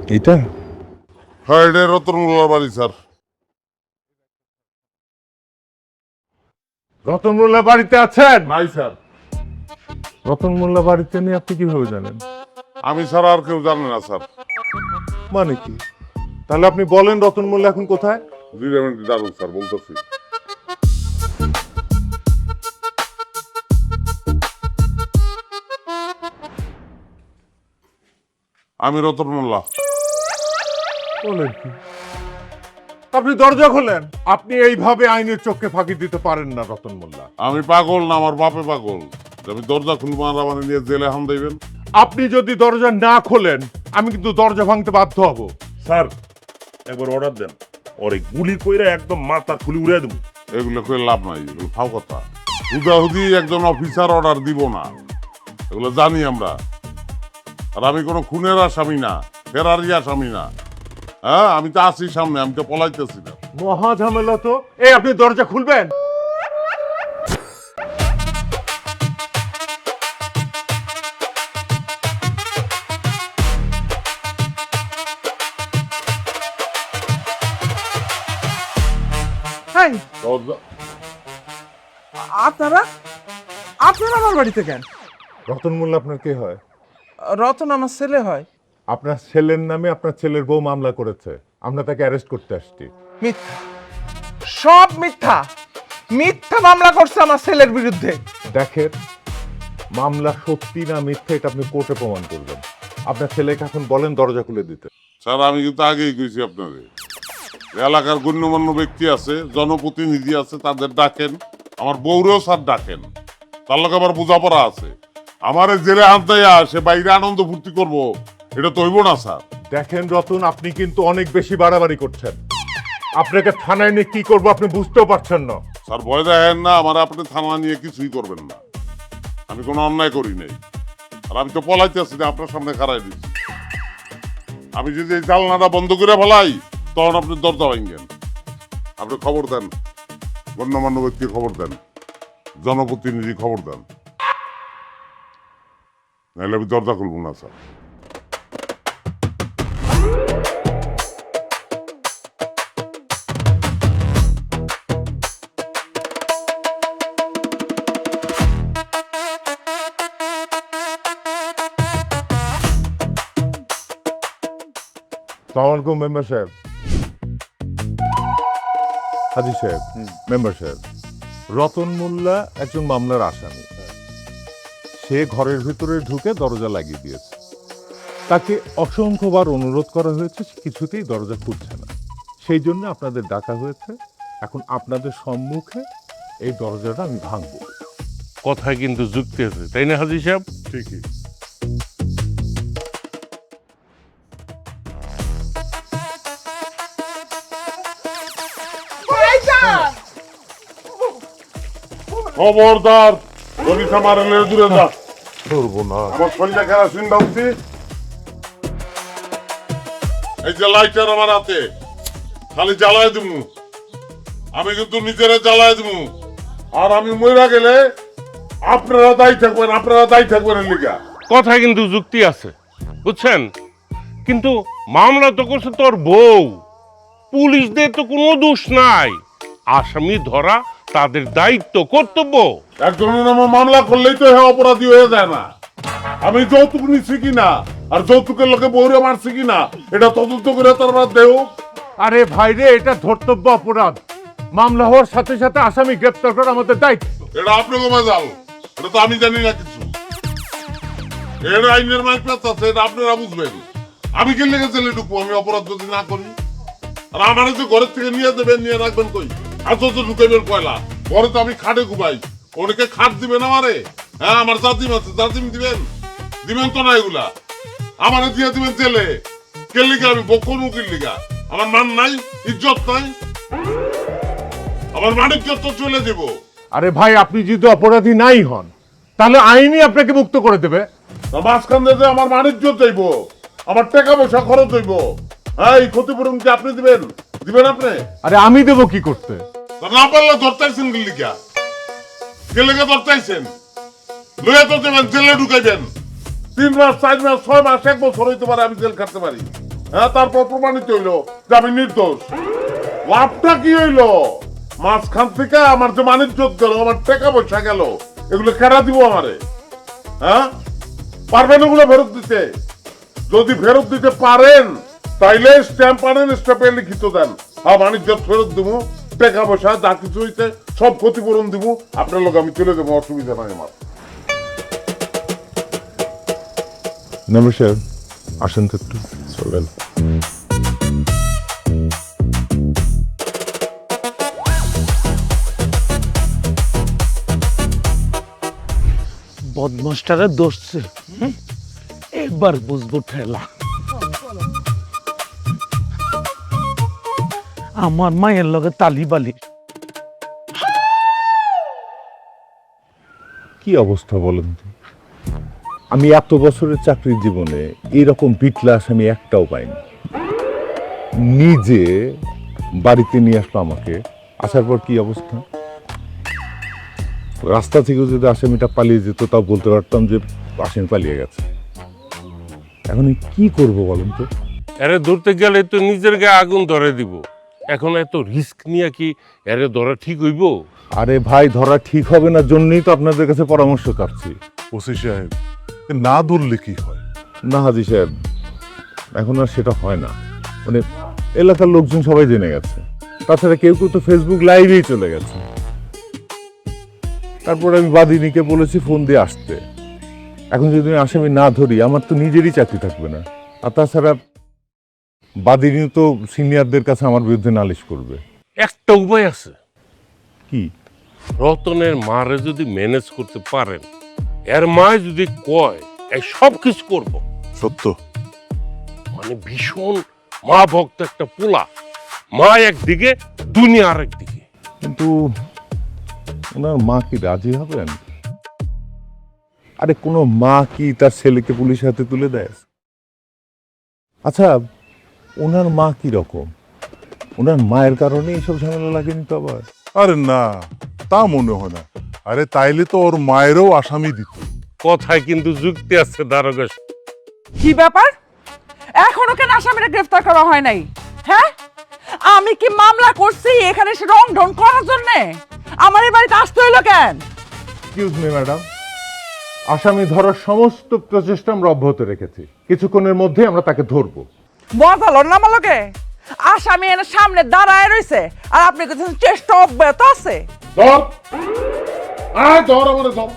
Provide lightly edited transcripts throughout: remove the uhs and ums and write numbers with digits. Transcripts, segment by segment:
এটা হ্যাঁ, এটা রতন মোল্লার বাড়ি স্যার। রতন মোল্লা বাড়িতে আছেন? নাই স্যার। রতন মোল্লা বাড়িতে নেই আপনি কিভাবে জানেন? আমি ছাড়া আর কেউ জানে না স্যার। মানে কি? তাহলে আপনি বলেন রতন মোল্লা এখন কোথায়? 2 মিনিট দাঁড়ুন স্যার, বলতেছি। আমি রতন মোল্লা। বলেন কি? আপনি দরজা খোলেন। আপনি এইভাবে আইনের চোখে ফাঁকি দিতে পারেন না রতন মোল্লা। আমি পাগল না আমার বাপে পাগল? আমি দরজা খুলবো আর আমার নিয়ে জেলে হাম দেবেন? আপনি যদি দরজা না খোলেন আমি কিন্তু দরজা ভাঙতে বাধ্য হব। স্যার একবার অর্ডার দেন, ওরে গুলি কইরা একদম মাথা খুলি উড়াই দেবো। এগুলো করে লাভ নাই, এগুলো ফাও কথা। হুদাহুদি একজন অফিসার অর্ডার দিব না, এগুলো জানি আমরা। আর আমি কোনো খুনের আসামি না, ফেরারি আসামি না। হ্যাঁ, আমি তো আছি সামনে, আমি তো পলাইতেছি না। মহা ঝামেলা তো। এই আপনি দরজা খুলবেন? হাই দরজা- আপনারা আপনারা আমার বাড়িতে কেন? রতন মোল্লা আপনার কে হয়? রতন আমার ছেলে হয়। আপনার ছেলের নামে আপনার ছেলের বউ মামলা করেছে, আমরা তাকে অ্যারেস্ট করতে আসছি। মিথ্যা, সব মিথ্যা। মিথ্যা মামলা করছে আমার ছেলের বিরুদ্ধে। দেখেন, মামলা সত্যি না মিথ্যা এটা আপনি কোর্টে প্রমাণ করবেন। আপনার ছেলেকে এখন বলেন দরজা খুলে দিতে। স্যার, আমি কিন্তু আগেই কইছি আপনাদের, এলাকার গণ্যমান্য ব্যক্তি আছে, জনপ্রতিনিধি আছে, তাদের ডাকেন। আমার বউরেও স্যার ডাকেন, তার লোক আবার বোঝাপড়া আছে। আমার জেলে আনতে সে বাইরে আনন্দ ফুর্তি করবো, এটা তো হইব না স্যার। দেখেন রতন, আপনি কিন্তু অনেক বেশি বাড়াবাড়ি করছেন। আপনাকে থানায় নিয়ে কি করবো আপনি বুঝতেও পারছেন না। স্যার, ভয় দেখেন না, আমার আপনি থানা নিয়ে কিছুই করবেন না। আমি কোনো অন্যায় করি নাই, আর আমি তো পলাইতে আছি না, আপনার সামনে খাড়াই দিচ্ছি। আমি যদি এই জালনাটা বন্ধ করে ফেলাই তখন আপনি দরজা ভাঙেন। আপনি খবর দেন, গণ্যমান্য ব্যক্তি খবর দেন, জনপ্রতিনিধি খবর দেন, নাহলে আমি দরজা খুলবো না স্যার। সালাম আলাইকুম মেম্বার সাহেব। হাজি সাহেব, মেম্বার সাহেব, রতন মোল্লা একজন মামলার আসামি। সে ঘরের ভিতরে ঢুকে দরজা লাগিয়ে দিয়েছে। তাকে অসংখ্যবার অনুরোধ করা হয়েছে, সে কিছুতেই দরজা খুলছে না। সেই জন্য আপনাদের ডাকা হয়েছে। এখন আপনাদের সম্মুখে এই দরজাটা আমি ভাঙবো। কথায় কিন্তু যুক্তি আছে, তাই না হাজি সাহেব? ঠিকই। খবরদার, যদি আমার দূরে যা। ধরবো না। আমার সন্ধ্যা খেলা শুনবা উচিত। এই যে লাইটার আমার হাতে, খালি জ্বালায় দিমু, আমি কিন্তু নিজেরা জ্বালায় দিমু। আর আমি মইরা গেলে আপনারা দায়ী থাকবেন, আপনারা দায়ী থাকবেন এর লিগা। কথায় কিন্তু যুক্তি আছে, বুঝছেন? কিন্তু মামলা তো করছে তোর বউ, পুলিশদের তো কোনো দোষ নাই। আসামি ধরা তাদের দায়িত্ব, কর্তব্য। একজনের নামে মামলা করলেই তো অপরাধী হয়ে যায় না। আমি যৌতুক নিচ্ছি কিনা আর যৌতুকের লোকে বউরে মারছি কিনা এটা তদন্ত করে তারপর দেহ। আরে ভাইরে, এটা ধর্তব্য অপরাধ। মামলা হওয়ার সাথে সাথে আসামি গ্রেপ্তার করা আমাদের দায়িত্ব। এটা আপনি কমে যাও, এটা তো আমি জানি না কিছু। এর আইনের মাইপাত আছে, এটা আপনারা বুঝবেন। আমি কে লেগে চলে ঢুকবো আমি অপরাধ যদি না করি? আর আমার যে ঘরের থেকে নিয়ে দেবেন, নিয়ে রাখবেন কই? আর তো ঢুকাইবেন কয়লা ঘরে, তো আমি খাটে ঘুমাই, ওনাকে খাট দিবেন আমারে? হ্যাঁ, আমার জাতিম আছে, জাতিম দিবেন? দিবেন তো না এগুলা। আমারে দিয়ে দিবেন জেলে। কে লিগা আমি বকর মুখির লিগা? আমার মান নাই, ইজ্জত নাই, আমার মানিজ্য তো চলে দেব। আরে ভাই, আপনি যদি অপরাধী নাই হন তাহলে আইনই আপনাকে মুক্ত করে দেবে। মাঝখান দিয়ে আমার বাণিজ্য চাইব, আমার টাকা পয়সা খরচ হইব। হ্যাঁ, এই ক্ষতিপূরণ কি আপনি দিবেন? দিবেন আপনি? আরে আমি দেবো কি করতে? তা না পারলে ধরতাইছেন গিল্লিকা, গেলেকে ধরতাইছেন লইয়া তো দেবেন, জেলে ঢুকাইবেন। 3 মাস, 4 মাস, 6 মাস, 1 বছর হইতে পারে আমি জেল খাটতে পারি। হ্যাঁ, তারপর প্রমাণিত হইলো যে আমি নির্দোষ। লাভটা কি হইলো? মাঝখান থেকে আমার যে বাণিজ্য গেল, আমার টাকা পয়সা গেল, এগুলো কেনা দিব আমারে? হ্যাঁ, পারবেন এগুলো ফেরত দিতে? যদি ফেরত দিতে পারেন তাইলে স্ট্যাম্প আনেন, স্ট্যাম্পে লিখিত দেন, হ্যাঁ বাণিজ্য ফেরত দিব, টাকা পয়সা যা কিছু হইতে সব ক্ষতিপূরণ দিব, আপনার লোক আমি চলে যাবো, অসুবিধা নাই আমার। মেম্বার সাহেব আসেন তো একটু চলবেন। বদমাসটারে দোষছে, এবার বুঝবো ঠেলা। আমার মায়ের লগে তালিবালি। কি অবস্থা বলেন তো? আমি এত বছরের চাকরির জীবনে এরকম বিটলাস আমি একটাও পাইনি। নিজে বাড়িতে নিয়ে আসলো আমাকে, আসার পর কি অবস্থা? রাস্তা থেকে যদি আসামিটা পালিয়ে যেত তাও বলতে পারতাম যে আসামি পালিয়ে গেছে। এখন আমি কি করব বলেন তো? এরে ধরতে গেলে তো নিজের গায়ে আগুন ধরে দিব। এখন এত রিস্ক নিয়ে কি এরে ধরা ঠিক হইব? আরে ভাই, ধরা ঠিক হবে না জন্যই তো আপনাদের কাছে পরামর্শ চাচ্ছি। ওসি সাহেব, না ধরলে কি হয়? না হাজি সাহেব, এখন আর সেটা হয় না। মানে এলাকার লোকজন সবাই জেনে গেছে, তাছাড়া কেউ কেউ তো ফেসবুক লাইভেই চলে গেছে। তারপর আমি বাদিনীকে বলেছি ফোন দিয়ে আসতে। এখন যদি আমি আসামি না ধরি আমার তো নিজেরই চাকরি থাকবে না। আর তাছাড়া বাদিনী তো সিনিয়রদের কাছে আমার বিরুদ্ধে নালিশ করবে। একটা উপায় আছে। কি? রতনের মারে যদি ম্যানেজ করতে পারেন, এর মায় যদি কয় এই সব কিছু করবো, সত্য? মানে ভীষণ মা ভক্ত একটা পোলা, মা একদিকে দুনিয়া আর একদিকে। কিন্তু ওনার মা কি রাজি হবেন? আরে কোনো মা কি তার ছেলেকে পুলিশের হাতে তুলে দেয়? আচ্ছা, ওনার মা কি রকম? ওনার মায়ের কারণে এইসব ঝামেলা লাগেনি তো আবার? আরে না, তা মনে হয় না। আরে তাইলে তো ওর মায়েরও আসামি দিত। কথায় কিন্তু যুক্তি আছে দারোগা। কি ব্যাপার? এখনো কেন আসামিরা গ্রেফতার করা হয় নাই? হ্যাঁ, আমি কি মামলা করছি এখানে সে রং ঢং করার জন্য? আমার এই বাড়িতে আসতে হইলো কেন? এক্সকিউজ মি ম্যাডাম, আসামি ধরার সমস্ত প্রচেষ্টা আমরা অব্যাহত রেখেছি। কিছুক্ষণের মধ্যে আমরা তাকে ধরবো। মজা লন না আমাকে? আসামি এনে সামনে দাঁড়ায় রইছে আর আপনি কিছু চেষ্টা অব্যাহত আছে। ধর, আয় ধর, আমারে ধর,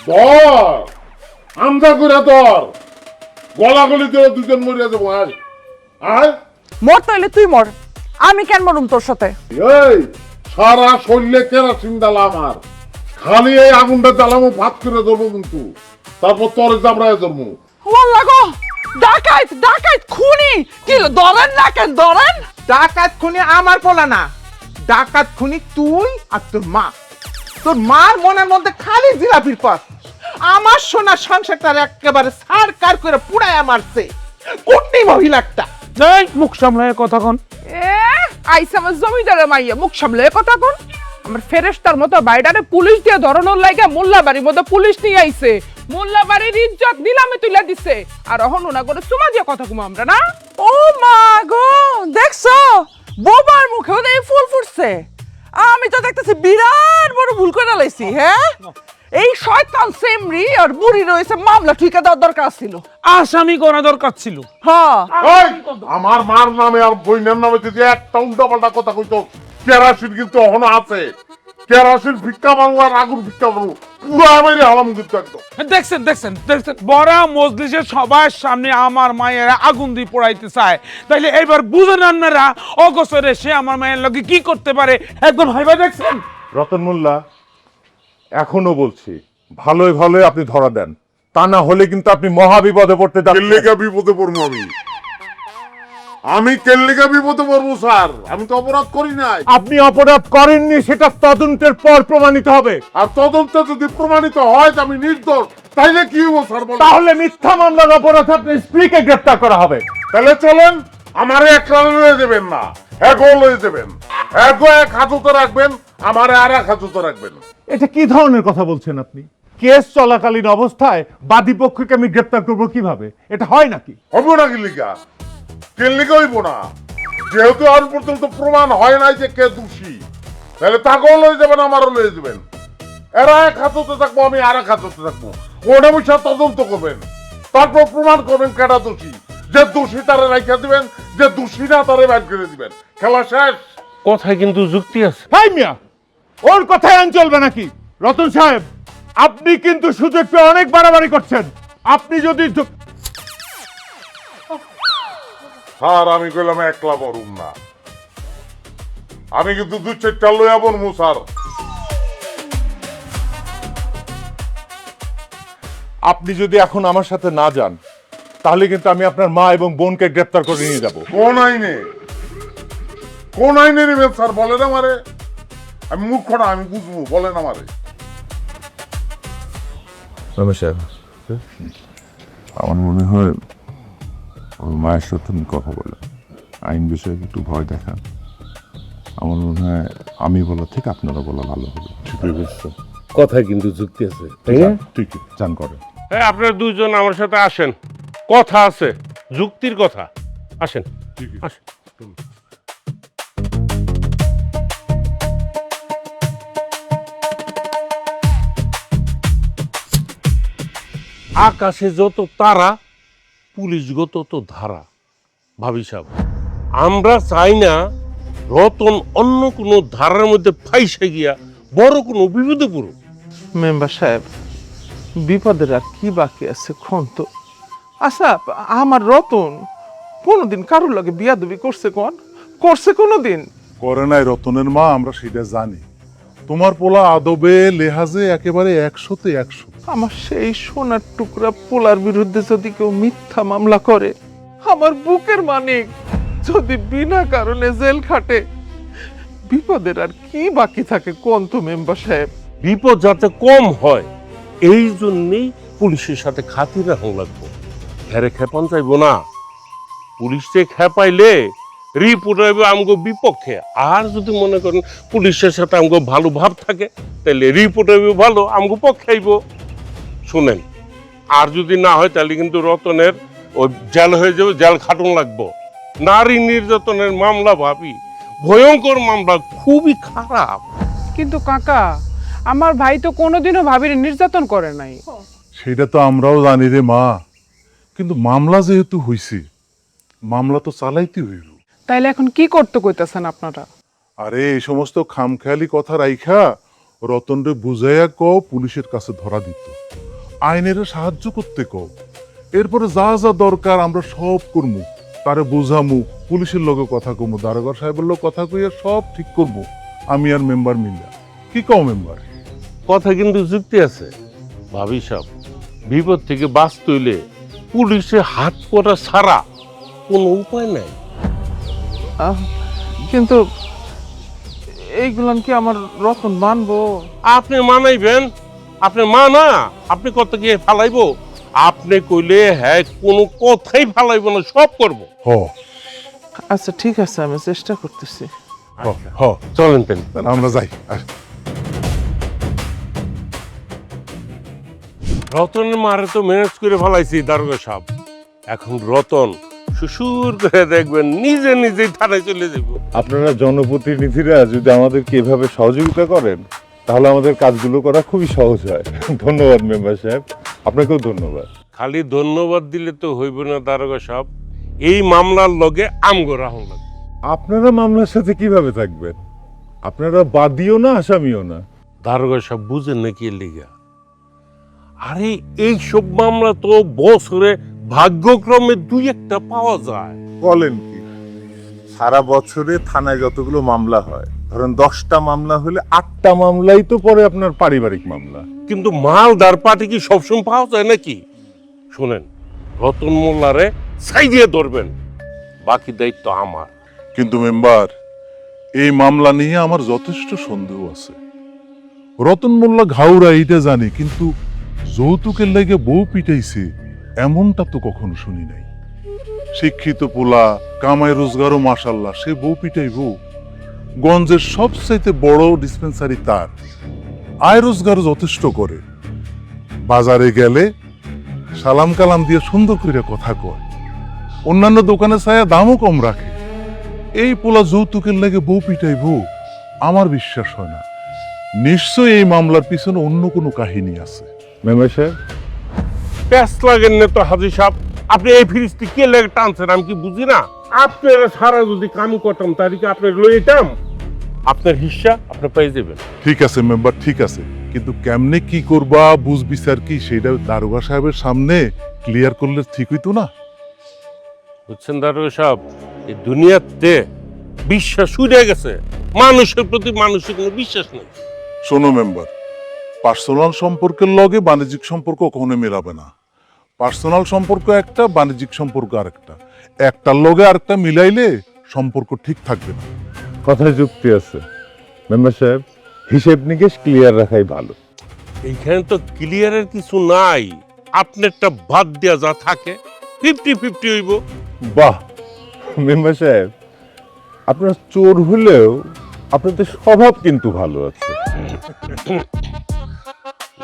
ধর, আমদা করে ধর, গলাগলি দিয়ে দুজন মরিয়া যাবো। আয় আয়, মর তাইলে তুই মর, আমি কেন মরুম তোর সাথে? এই সারা শরীরে কেরাসিন ডালা আমার, খালি এই আগুনটা জ্বালামো, ভাত করে ধরবো কিন্তু, তারপর তোরে জাবরায় ধরবো। ওয়াল্লাহ গো, ডাকাইত ডাকাইত খুনি! কি ধরেন না কেন ধরেন? ডাকাত খুনি আমার পোলা না, ডাকাত খুনি তুই আর তোর মা। তোর মার মনের মধ্যে খালি জিলাপির পথ। আমার সোনা সংসারটার একেবারে সারকার করে পুড়ায় মারছে কুটনি মহিলাটা। এই মুখ সামলায় কথা কন। আইসা আমার জমিদারের মাইয়া, মুখ সামলে কথা কোন? আমার ফেরেশতার মতো বাইডারে পুলিশ দিয়ে ধরানোর লাগা মোল্লা বাড়ির মধ্যে পুলিশ নিয়ে আইছে। মোল্লা বাড়ির ইজ্জত নিলামে তুলে দিছে, আর এখন ওনা করে চুমা দিয়ে কথা কমু আমরা না? ও মা গো, দেখছো বোবার মুখেও এই ফুল ফুটছে। আমি তো দেখতেছি বিরাট বড় ভুল করে লাইছি। হ্যাঁ, এই শয়তান সেমরি আর বুড়ি রয়েছে, মামলা ঠিকা দেওয়ার দরকার ছিল। আসামি করা দরকার ছিল। হ্যাঁ, এই, আমার মার নামে আর বইনের নামে যদি একটা উল্টাপাল্টা কথা কইতো, কেরাসিন কিন্তু এখনো আছে। কেরাসিন ভিক্ষা বাংলার আগুন ভিক্ষা বাংলা পুরো আমার হালাম কিন্তু একদম। দেখছেন দেখছেন দেখছেন, বড় মজলিসের সবার সামনে আমার মায়ের আগুন দিয়ে পোড়াইতে চায়, তাইলে এবার বুঝেন আপনারা অগসরে সে আমার মায়ের লগে কি করতে পারে একবার ভাইবা দেখছেন। রতন মোল্লা, এখনো বলছি ভালোই ভালোই আপনি ধরা দেন, তা না হলে কিন্তু আপনি মহা বিপদে পড়তে যাচ্ছেন। কেল্লিকা বিপদে পড়বো আমি কেল্লিকা বিপদে পড়বো স্যার, আমি তো অপরাধ করি নাই। আপনি অপরাধ করেননি সেটা তদন্তের পর প্রমাণিত হবে। আর তদন্তে যদি প্রমাণিত হয় যে আমি নির্দোষ, তাইলে কি হবো স্যার বলেন? তাহলে মিথ্যা মামলার অপরাধে আপনার স্ত্রীকে গ্রেফতার করা হবে। তাহলে চলেন, আমারে এক রানে লয়ে দেবেন না, এগো লয়ে দেবেন, এগো এক হাজতে রাখবেন, আমারে আর এক হাজতে রাখবেন। এটা কি ধরনের কথা বলছেন আপনি? কেস চলাকালীন অবস্থায় বাদী পক্ষকে আমি গ্রেফতার করবো কিভাবে? এটা হয় নাকি? হবো নাকি লিগা? কেনলি হইব না, যেহেতু আজ পর্যন্ত প্রমাণ হয় নাই যে কে দোষী, তাহলে তাকেও লয়ে যাবেন, আমারও লয়ে যাবেন। এরা এক হাততে থাকবো, আমি আর এক হাততে থাকবো। ওটা বিষয়ে তদন্ত করবেন, তারপর প্রমাণ করবেন কেটা দোষী। যে দোষী তারা রাইখা দিবেন, যে দোষী না তারা বাইর করে দিবেন। খেলা শেষ। কথায় কিন্তু যুক্তি আছে। ভাই মিয়া, ওর কথায় আইন চলবে নাকি? রতন সাহেব, আপনি কিন্তু সুযোগ পেয়ে অনেক বাড়াবাড়ি করছেন। আপনি যদি স্যার, আমি কইলাম একলা বরুম না, আমি কিন্তু 2-4টা লইয়া বনমু স্যার। আপনি যদি এখন আমার সাথে না যান, তাহলে কিন্তু আমি আপনার মা এবং বোনকে গ্রেফতার করে নিয়ে যাব। কোন আইনে, কোন আইনে নেবেন স্যার বলেন আমারে? আমি মূর্খ না, আমি বুঝবো, বলেন আমারে। আমার মনে হয় ওর মায়ের সাথে আমি কথা বলে আইন বিষয়ে একটু ভয় দেখান। আমার মনে হয় আমি বলা থেকে আপনারা বলা ভালো হবে। কথায় কিন্তু যুক্তি আছে, তাই না? ঠিকই চান করেন। হ্যাঁ, আপনারা দুইজন আমার সাথে আসেন, কথা আছে, যুক্তির কথা। আসেন আসেন। আকাশে যত তারা, পুলিশগত তো ধারা। ভাবি সাহেব, আমরা চাই না রতন অন্য কোনো ধারার মধ্যে ফাইসে গিয়া বড় কোনো বিপদে পড়ুক। মেম্বার সাহেব, বিপদের আর কি বাকি আছে কোন তো? আচ্ছা, আমার রতন কোনোদিন কারোর লগে বিয়াদবি করছে? করছে কোনোদিন? করে নাই রতনের মা, আমরা সেটা জানি। তোমার পোলা আদবে লেহাজে একেবারে 100-তে 100। আমার সেই সোনার টুকরা পোলার বিরুদ্ধে যদি কেউ মিথ্যা মামলা করে, আমার বুকের মানিক যদি বিনা কারণে জেল খাটে, বিপদের আর কি বাকি থাকে কোন তো মেম্বার সাহেব? বিপদ যাতে কম হয় এই জন্যেই পুলিশের সাথে খাতির রাখা লাগবো। ঘরে খেপান চাইবো না। পুলিশে খেপাইলে রিপোর্ট হইব আমগো বিপক্ষে। আর যদি মনে করেন পুলিশের সাথে আমগো ভালো ভাব থাকে, তাহলে রিপোর্ট হইব ভালো, আমগো পক্ষে আইব। শুনেন, আর যদি না হয় তাহলে কিন্তু রতনের ওই জেল হয়ে যাবে, জেল খাটন লাগবো। নারী নির্যাতনের মামলা ভাবি ভয়ঙ্কর মামলা, খুবই খারাপ। কিন্তু কাকা, আমার ভাই তো কোনোদিনও ভাবির নির্যাতন করে নাই। সেটা তো আমরাও জানি রে মা, কিন্তু মামলা যেহেতু হইছে, মামলা তো চালাইতে হইল। তাইলে এখন কি করতে কইতাছেন আপনারা? আরে এই সমস্ত খামখেয়ালি কথা রাইখা রতনরে বুঝাইয়া কও পুলিশের কাছে ধরা দিত, আইনের সাহায্য করতে কও। এরপরে যা যা দরকার আমরা সব করমু, তারে বুঝামু, পুলিশের লগে কথা কমু, দারোগা সাহেবের লোক কথা কইয়া সব ঠিক করবো, আমি আর মেম্বার মিল্লা। কি কও মেম্বার? কথা কিন্তু যুক্তি আছে। ভাবি সাহেব, বিপদ থেকে বাঁচতে হইলে পুলিশে হাত করা ছাড়া কোনো উপায় নাই। কিন্তু এইগুলান কি আমার রতন মানবো? আপনি মানাইবেন? আপনি মা না, আপনি কত গিয়ে ফালাইবো? আপনি কইলে হ্যাঁ কোনো কথাই ফালাইব না, সব করব। হ আচ্ছা ঠিক আছে, আমি চেষ্টা করতেছি। হ হ, চলেন তেন। আমরা যাই। রতনের মারে তো ম্যানেজ করে ফেলাইছি দারোগা সাহেব। এখন রতন শ্বশুর করে দেখবেন নিজে নিজেই থানায় চলে যাব। আপনারা জনপ্রতিনিধিরা যদি আমাদেরকে এভাবে সহযোগিতা করেন, তাহলে আমাদের কাজগুলো করা খুবই সহজ হয়। ধন্যবাদ মেম্বার সাহেব, আপনাকেও ধন্যবাদ। খালি ধন্যবাদ দিলে তো হইব না দারোগা সাহেব, এই মামলার লগে আমগো রাহুল লাগবে। আপনারা মামলার সাথে কিভাবে থাকবেন? আপনারা বাদীও না, আসামিও না। দারোগা সাহেব বুঝেন নাকি এর লিগা? আরে এই সব মামলা তো বছরে ভাগ্যক্রমে 2-1টা পাওয়া যায়। বলেন কি, সারা বছরে থানায় যতগুলো মামলা হয়, ধরেন 10টা মামলা হলে 8টা মামলাই তো পরে আপনার পারিবারিক মামলা। কিন্তু মালদার পাটি কি সবসময় পাওয়া যায় নাকি? শুনেন, রতন মোল্লারে সাইডিয়ে ধরবেন, বাকি দায়িত্ব আমার। কিন্তু মেম্বার, এই মামলা নিয়ে আমার যথেষ্ট সন্দেহ আছে। রতন মোল্লা ঘাউরা এইটা জানি, কিন্তু যৌতুকের লাগে বউ পিটাইছে এমনটা তো কখনো শুনি নাই। শিক্ষিত পোলা, কামাই রোজগারও মাশাল্লাহ, সে বউ পিটাইব? গঞ্জের সবচাইতে বড় ডিসপেন্সারি তার, আয় রোজগার যথেষ্ট করে। বাজারে গেলে সালাম কালাম দিয়ে সুন্দর করে কথা কয়। অন্যান্য দোকানে ছায়া দামও কম রাখে। এই পোলা যৌতুকের লাগে বউ পিটাইবো, আমার বিশ্বাস হয় না। নিশ্চয়ই এই মামলার পিছনে অন্য কোনো কাহিনী আছে। মেম্বার সাহেব, প্যাস লাগেন না তো হাজি সাহেব, আপনি এই ফিরিস্তি কে লেগে টানছেন আমি কি বুঝি না? আপনারা সারা যদি কাম করতাম তারিখে আপনার লইতাম, আপনার হিস্সা আপনি পেয়ে যাবেন। ঠিক আছে মেম্বার, ঠিক আছে, কিন্তু কেমনে কি করবা, বুঝ বিচার কি, সেটা দারোগা সাহেবের সামনে ক্লিয়ার করলে ঠিক হইতো না? বুঝছেন দারোগা সাহেব, এই দুনিয়াতে বিশ্বাস উড়ে গেছে, মানুষের প্রতি মানুষের কোনো বিশ্বাস নেই। শোনো মেম্বার, পার্সোনাল সম্পর্কের লগে বাণিজ্যিক সম্পর্ক কখনো মেলাবে না। পার্সোনাল সম্পর্ক একটা, বাণিজ্যিক সম্পর্ক আরেকটা। একটার লগে আরেকটা মিলাইলে সম্পর্ক ঠিক থাকবে না। কথায় যুক্তি আছে। মেম্বার সাহেব, হিসেব নিকেশ ক্লিয়ার রাখাই ভালো। এইখানে তো ক্লিয়ারের কিছু নাই, আপনারটা বাদ দেওয়া যা থাকে 50-50 হইব। বাহ মেম্বার সাহেব, আপনার চোর হলেও আপনাদের স্বভাব কিন্তু ভালো আছে।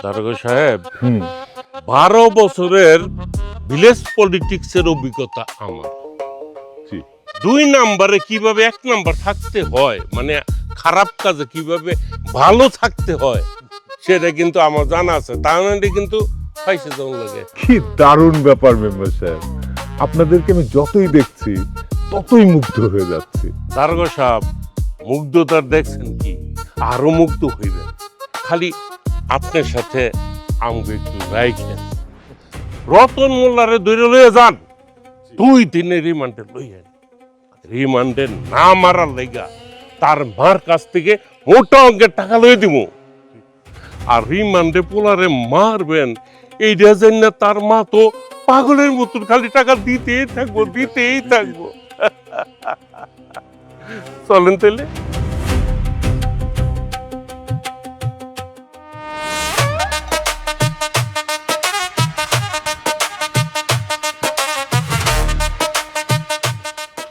দারোগা সাহেব, হুম 12 বছরের ভিলেজ পলিটিক্সের অভিজ্ঞতা আমার। জি। 2 নাম্বারে কিভাবে 1 নাম্বার থাকতে হয়, মানে খারাপ কাজে কিভাবে ভালো থাকতে হয়, সেটা কিন্তু আমার জানা আছে। তাহলে কিন্তু পয়সা যেমন লাগে। কি দারুণ ব্যাপার মেম্বার সাহেব, আপনাদেরকে আমি যতই দেখছি ততই মুগ্ধ হয়ে যাচ্ছি। দারোগা সাহেব, মুগ্ধতার দেখছেন কি, আরো মুগ্ধ হইবেন। খালি আপনার সাথে আমাকে একটু রাইখেন, রতন মোল্লারে ধরে লয়ে যান, 2 দিনের রিমান্ডে লইয়েন। রিমান্ডে না মারার লেগা তার মার কাছ থেকে মোটা অঙ্কের টাকা লয়ে দিব। আর রিমান্ডে পোলারে মারবেন এইটা জন্য তার মা তো পাগলের মতন খালি টাকা দিতেই থাকবো, দিতেই থাকবো। চলেন তাহলে।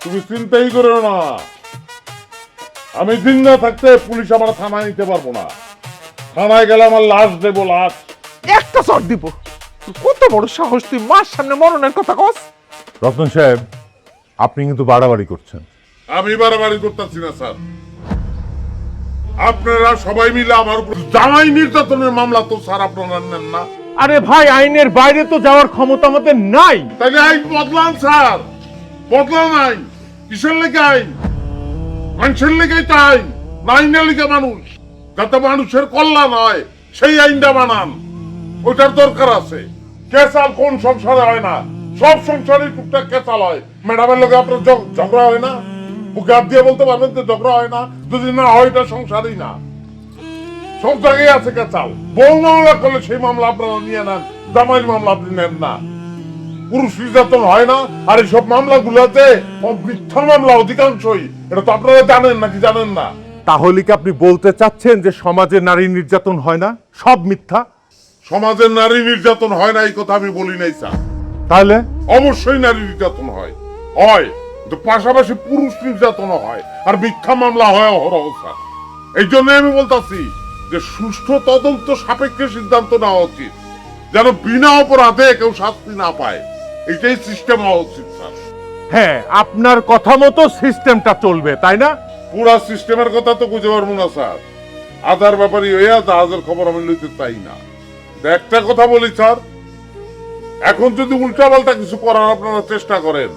তুমি চিন্তাই করো না, আমি জিন্দা থাকতে পুলিশ আমার থানায় নিতে পারবো না। থানায় গেলে আমার লাশ দেবো, লাশ। একটা চট দিব। তুই কত বড় সাহস, তুই মার সামনে মরণের কথা কস? রতন সাহেব, আপনি কিন্তু বাড়াবাড়ি করছেন। আমি বাড়াবাড়ি করতেছি না স্যার, আপনারা সবাই মিলে আমার উপর জামাই নির্যাতনের মামলা তো স্যার আপনারা নেন না। আরে ভাই, আইনের বাইরে তো যাওয়ার ক্ষমতা আমাদের নাই। তাহলে আইন বদলান স্যার, বদলান আইন। কিসের লেগে আইন? মানুষের লেগেই তো আইন, না আইনের লেগে মানুষ। যাতে মানুষের কল্যাণ হয় সেই আইনটা বানান, ওইটার দরকার আছে। কেসাল কোন সংসারে হয় না? সব সংসারে টুকটাক কেসাল হয়। ম্যাডামের লোকে আপনার ঝগড়া হয় না? বুকে হাত দিয়ে বলতে পারবেন যে ঝগড়া হয় না? যদি না হয় এটা সংসারই না, সব জায়গায় আছে কেসাল। বউ মামলা করলে সেই মামলা আপনারা নিয়ে নেন, জামাইয়ের মামলা আপনি নেন না। পুরুষ নির্যাতন হয় না, আর এইসব মামলাগুলোতে মিথ্যা মামলা অধিকাংশই। এটা তো আপনারা জানেন নাকি জানেন না? তাহলে কি আপনি বলতে চাচ্ছেন যে সমাজে নারী নির্যাতন হয় না, সব মিথ্যা? সমাজের নারী নির্যাতন হয় না এই কথা আমি বলি নাই স্যার। তাহলে অবশ্যই নারী নির্যাতন হয়, কিন্তু পাশাপাশি পুরুষ নির্যাতনও হয়, আর মিথ্যা মামলা হয় অহরহ স্যার। এই জন্য আমি বলতাছি যে সুষ্ঠু তদন্ত সাপেক্ষে সিদ্ধান্ত নেওয়া উচিত, যেন বিনা অপরাধে কেউ শাস্তি না পায়। এটাই সিস্টেম হওয়া উচিত স্যার। হ্যাঁ, আপনার কথা মতো সিস্টেমটা চলবে, তাই না? পুরা সিস্টেমের কথা তো বুঝতে পারবো না স্যার। আধার ব্যাপারে হইয়া জাহাজের খবর আমি লইতে চাই না। একটা কথা বলি স্যার, এখন যদি উল্টাপাল্টা কিছু করার আপনারা চেষ্টা করেন,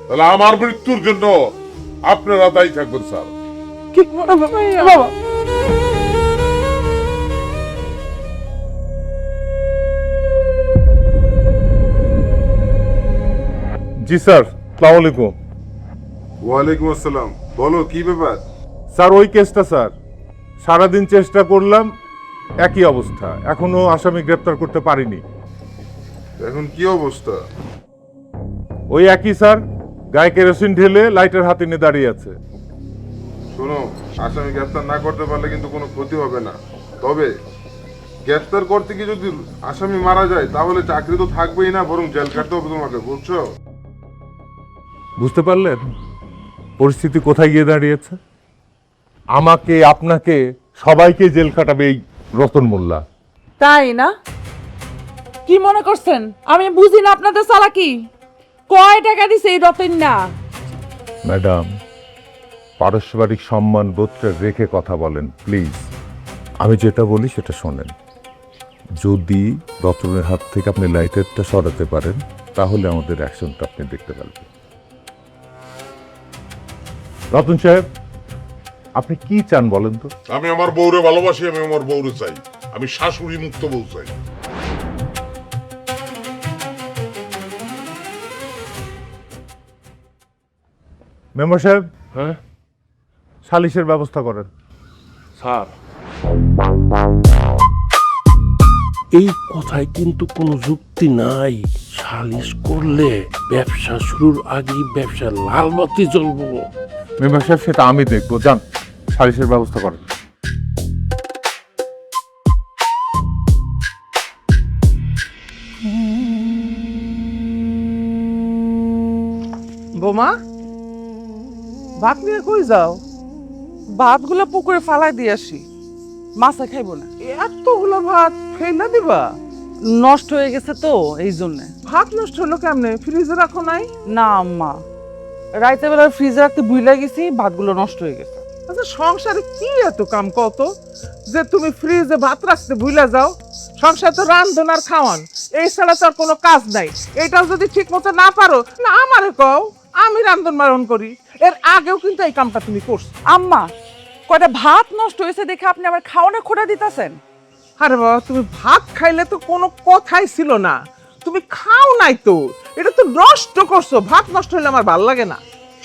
তাহলে আমার মৃত্যুর জন্য আপনারা দায়ী থাকবেন স্যার। কি বাবা, জি স্যার, আসসালামু আলাইকুম। ওয়ালাইকুম আসসালাম, বলো কি ব্যাপার? স্যার, ওই কেসটা স্যার, সারাদিন চেষ্টা করলাম, একই অবস্থা, এখনো আসামি গ্রেপ্তার করতে পারিনি। এখন কি অবস্থা? ওই একই স্যার, গায়ে কেরোসিন ঢেলে লাইটার হাতে নিয়ে দাঁড়িয়ে আছে। শোনো, আসামি গ্রেফতার না করতে পারলে কিন্তু কোনো ক্ষতি হবে না। তবে গ্রেফতার করতে গিয়ে যদি আসামি মারা যায় তাহলে চাকরি তো থাকবেই না, বরং জেল কাটতে হবে তোমাকে, বুঝছো? বুঝতে পারলেন পরিস্থিতি কোথায় গিয়ে দাঁড়িয়েছে? আমাকে, আপনাকে, সবাইকে জেল কাটাবে এই রতন মোল্লা। তাই না? কি মনে করছেন আমি বুঝি না আপনাদের চালাকি? কয় টাকা দিছে এই রতন না? ম্যাডাম, পারস্পরিক সম্মান বোধটা রেখে কথা বলেন প্লিজ। আমি যেটা বলি সেটা শোনেন। যদি রতনের হাত থেকে আপনি লাইটারটা সরাতে পারেন তাহলে আমাদের অ্যাকশনটা আপনি দেখতে পারবেন। রতন সাহেব, আপনি কি চান বলেন তো? আমি আমার বউরে ভালোবাসি, আমি আমার বউরে চাই, আমি শাশুড়ি মুক্ত বউ চাই। মেম্বার সাহেব, হ্যাঁ সালিশের ব্যবস্থা করেন। স্যার, এই কথায় কিন্তু কোনো যুক্তি নাই। সালিশ করলে ব্যবসা শুরুর আগেই ব্যবসা লাল বাতি জ্বলবো। মেম্বার সাহেব, সেটা আমি দেখবো, যান সালিশের ব্যবস্থা করেন। বোমা, ভাত নিয়ে কই যাও? ভাতগুলো পুকুরে ফালাই দিয়ে আসি, মাছে খাইবো না। এতগুলো ভাত ফেলে দিবা? নষ্ট হয়ে গেছে তো এই জন্য। ভাত নষ্ট হলো কেমনে? ফ্রিজে রাখো নাই? না আম্মা, রাইতে বেলা ফ্রিজে রাখতে ভুলে গেছি, ভাতগুলো নষ্ট হয়ে গেছে। আচ্ছা, সংসারে কি এত কাম কত যে তুমি ফ্রিজে ভাত রাখতে ভুলে যাও? সংসার তো রান্ধন আর খাওয়ান, এই ছাড়া তো আর কোনো কাজ নাই। এটাও যদি ঠিক মতো না পারো না আমারে কও, আমি রান্ধন বারণ করি। এর আগেও কিন্তু এই কামটা তুমি করছো। আম্মা, কয়টা ভাত নষ্ট হয়েছে দেখে আপনি আবার খাওয়ানো খোটা দিতেছেন? আরে বাবা, তুমি ভাত খাইলে তো কোনো কথাই ছিল না, তুমি খাও নাই তো, এটা তো নষ্ট করছো। ভাত নষ্ট হলে আমার ভালো লাগে না,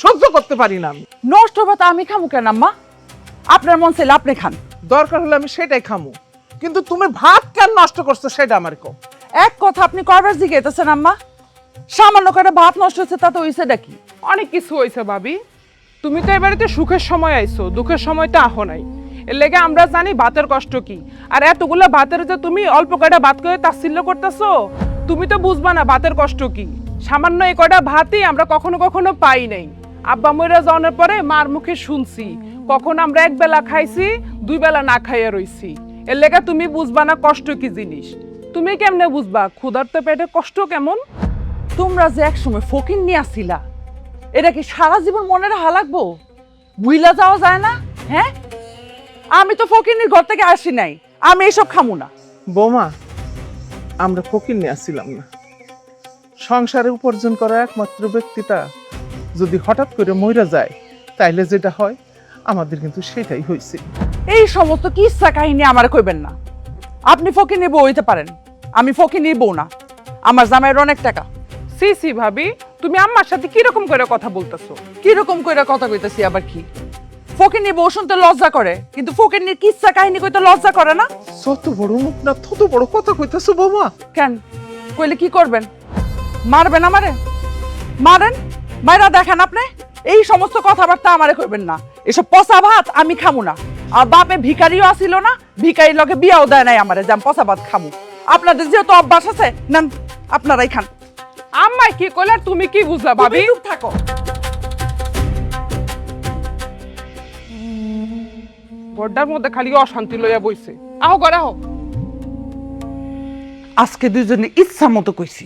সহ্য করতে পারি না আমি। নষ্ট ভাত আমি খামু কেন আম্মা? আপনার মন চাইলে আপনি খান। দরকার হলে আমি সেটাই খামু, কিন্তু তুমি ভাত কেন নষ্ট করছো সেটা আমার কও। এক কথা আপনি কয়বার জিজ্ঞেসেন আম্মা? সামান্য কয়টা ভাত নষ্ট হয়েছে তাতে হইছে নাকি? অনেক কিছু হয়েছে ভাবি। তুমি তো এবারেতে সুখের সময় আইছো, দুঃখের সময়টা আহো নাই। এর লেগে আমরা জানি ভাতের কষ্ট কি। আর এতগুলো ভাতের যে তুমি অল্প কয়টা ভাত করে তাচ্ছিল্য করতেছো, তুমি তো বুঝবা না ভাতের কষ্ট কি। সামান্য এই কয়টা ভাতই আমরা কখনো কখনো পাই নাই। আব্বা মইরা যাওয়ার পরে মার মুখে শুনছি, কখন আমরা এক বেলা খাইছি, দুই বেলা না খাইয়া রইছি। এর লেগে তুমি বুঝবা না কষ্ট কি জিনিস। তুমি কেমনে বুঝবা ক্ষুধার্ত পেটে কষ্ট কেমন? তোমরা যে একসময় ফকির নিয়ে আসছিলা, এটা কি সারা জীবন মনে রাখা লাগবো? ভুইলা যাওয়া যায় না? হ্যাঁ, আমি তো ফকিরনির ঘর থেকে আসি নাই, আমি এসব খামু না। বৌমা, আমরা ফকির নিয়ে আসছিলাম না। সংসারে উপার্জন করা একমাত্র ব্যক্তিটা যদি হঠাৎ করে মইরা যায়, তাইলে যেটা হয় আমাদের কিন্তু সেটাই হয়েছে। এই সমস্ত কিচ্ছা কাহিনী আমার কইবেন না। আপনি ফকিরনির বউ হইতে পারেন, আমি ফকিরনির বউ না। আমার জামাইয়ের অনেক টাকা। সি সি ভাবি, তুমি আম্মার সাথে কিরকম করে কথা বলতেছো? কিরকম কইরা কথা কইতেছি আবার কি? ফকিরনির বউ শুনতে লজ্জা করে, কিন্তু ফকিরনির কিচ্ছা কাহিনী কইতে লজ্জা করে না? যত বড় মুখ না তত বড় কথা কইতেছো বৌমা। কেন কইলে কি করবেন? মারবেন আমারে? মারেন, মাইরা দেখেন আপনি। এই সমস্ত কথাবার্তা আমারে কইবেন না। এসব পচা ভাত আমি খামু না। আর বাপে ভিখারিও আসিল না, ভিখারির লগে বিয়াও দেয় নাই আমারে যে আমি পচা ভাত খামু। আপনাদের যেহেতু অভ্যাস আছে, নেন আপনারাই খান। আম্মাই কি কইলে আর তুমি কি বুঝলা ভাবি? তুমি চুপ থাকো। বড়টার মধ্যে খালি অশান্তি লইয়া বইছে। আহো ঘরে আহো। আজকে দুজনে ইচ্ছা মতো কইছি।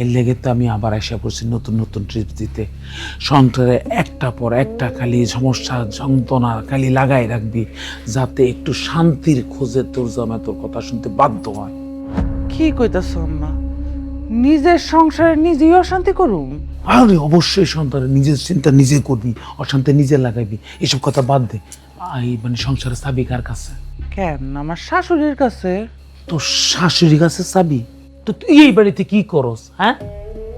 এর লেগে তো আমি আবার আশা করছি নতুন নতুন ট্রিপ দিতে। সংসারে একটা পর একটা খালি সমস্যা যন্ত্রণা খালি লাগাই রাখবি, যাতে একটু শান্তির খোঁজে তোর জামাই তোর কথা শুনতে বাধ্য হয়। কি কইতাছো আম্মা? নিজের সংসারে নিজেই অশান্তি করুম? আরে অবশ্যই সন্তানের নিজের চিন্তা নিজে করবি, অশান্তি নিজে লাগাইবি, এসব কথা বাদ দে। এই মানে সংসারের চাবি কার কাছে? কেন আমার শাশুড়ির কাছে? তোর শাশুড়ির কাছে চাবি? তো তুই এই বাড়িতে কি করস? হ্যাঁ,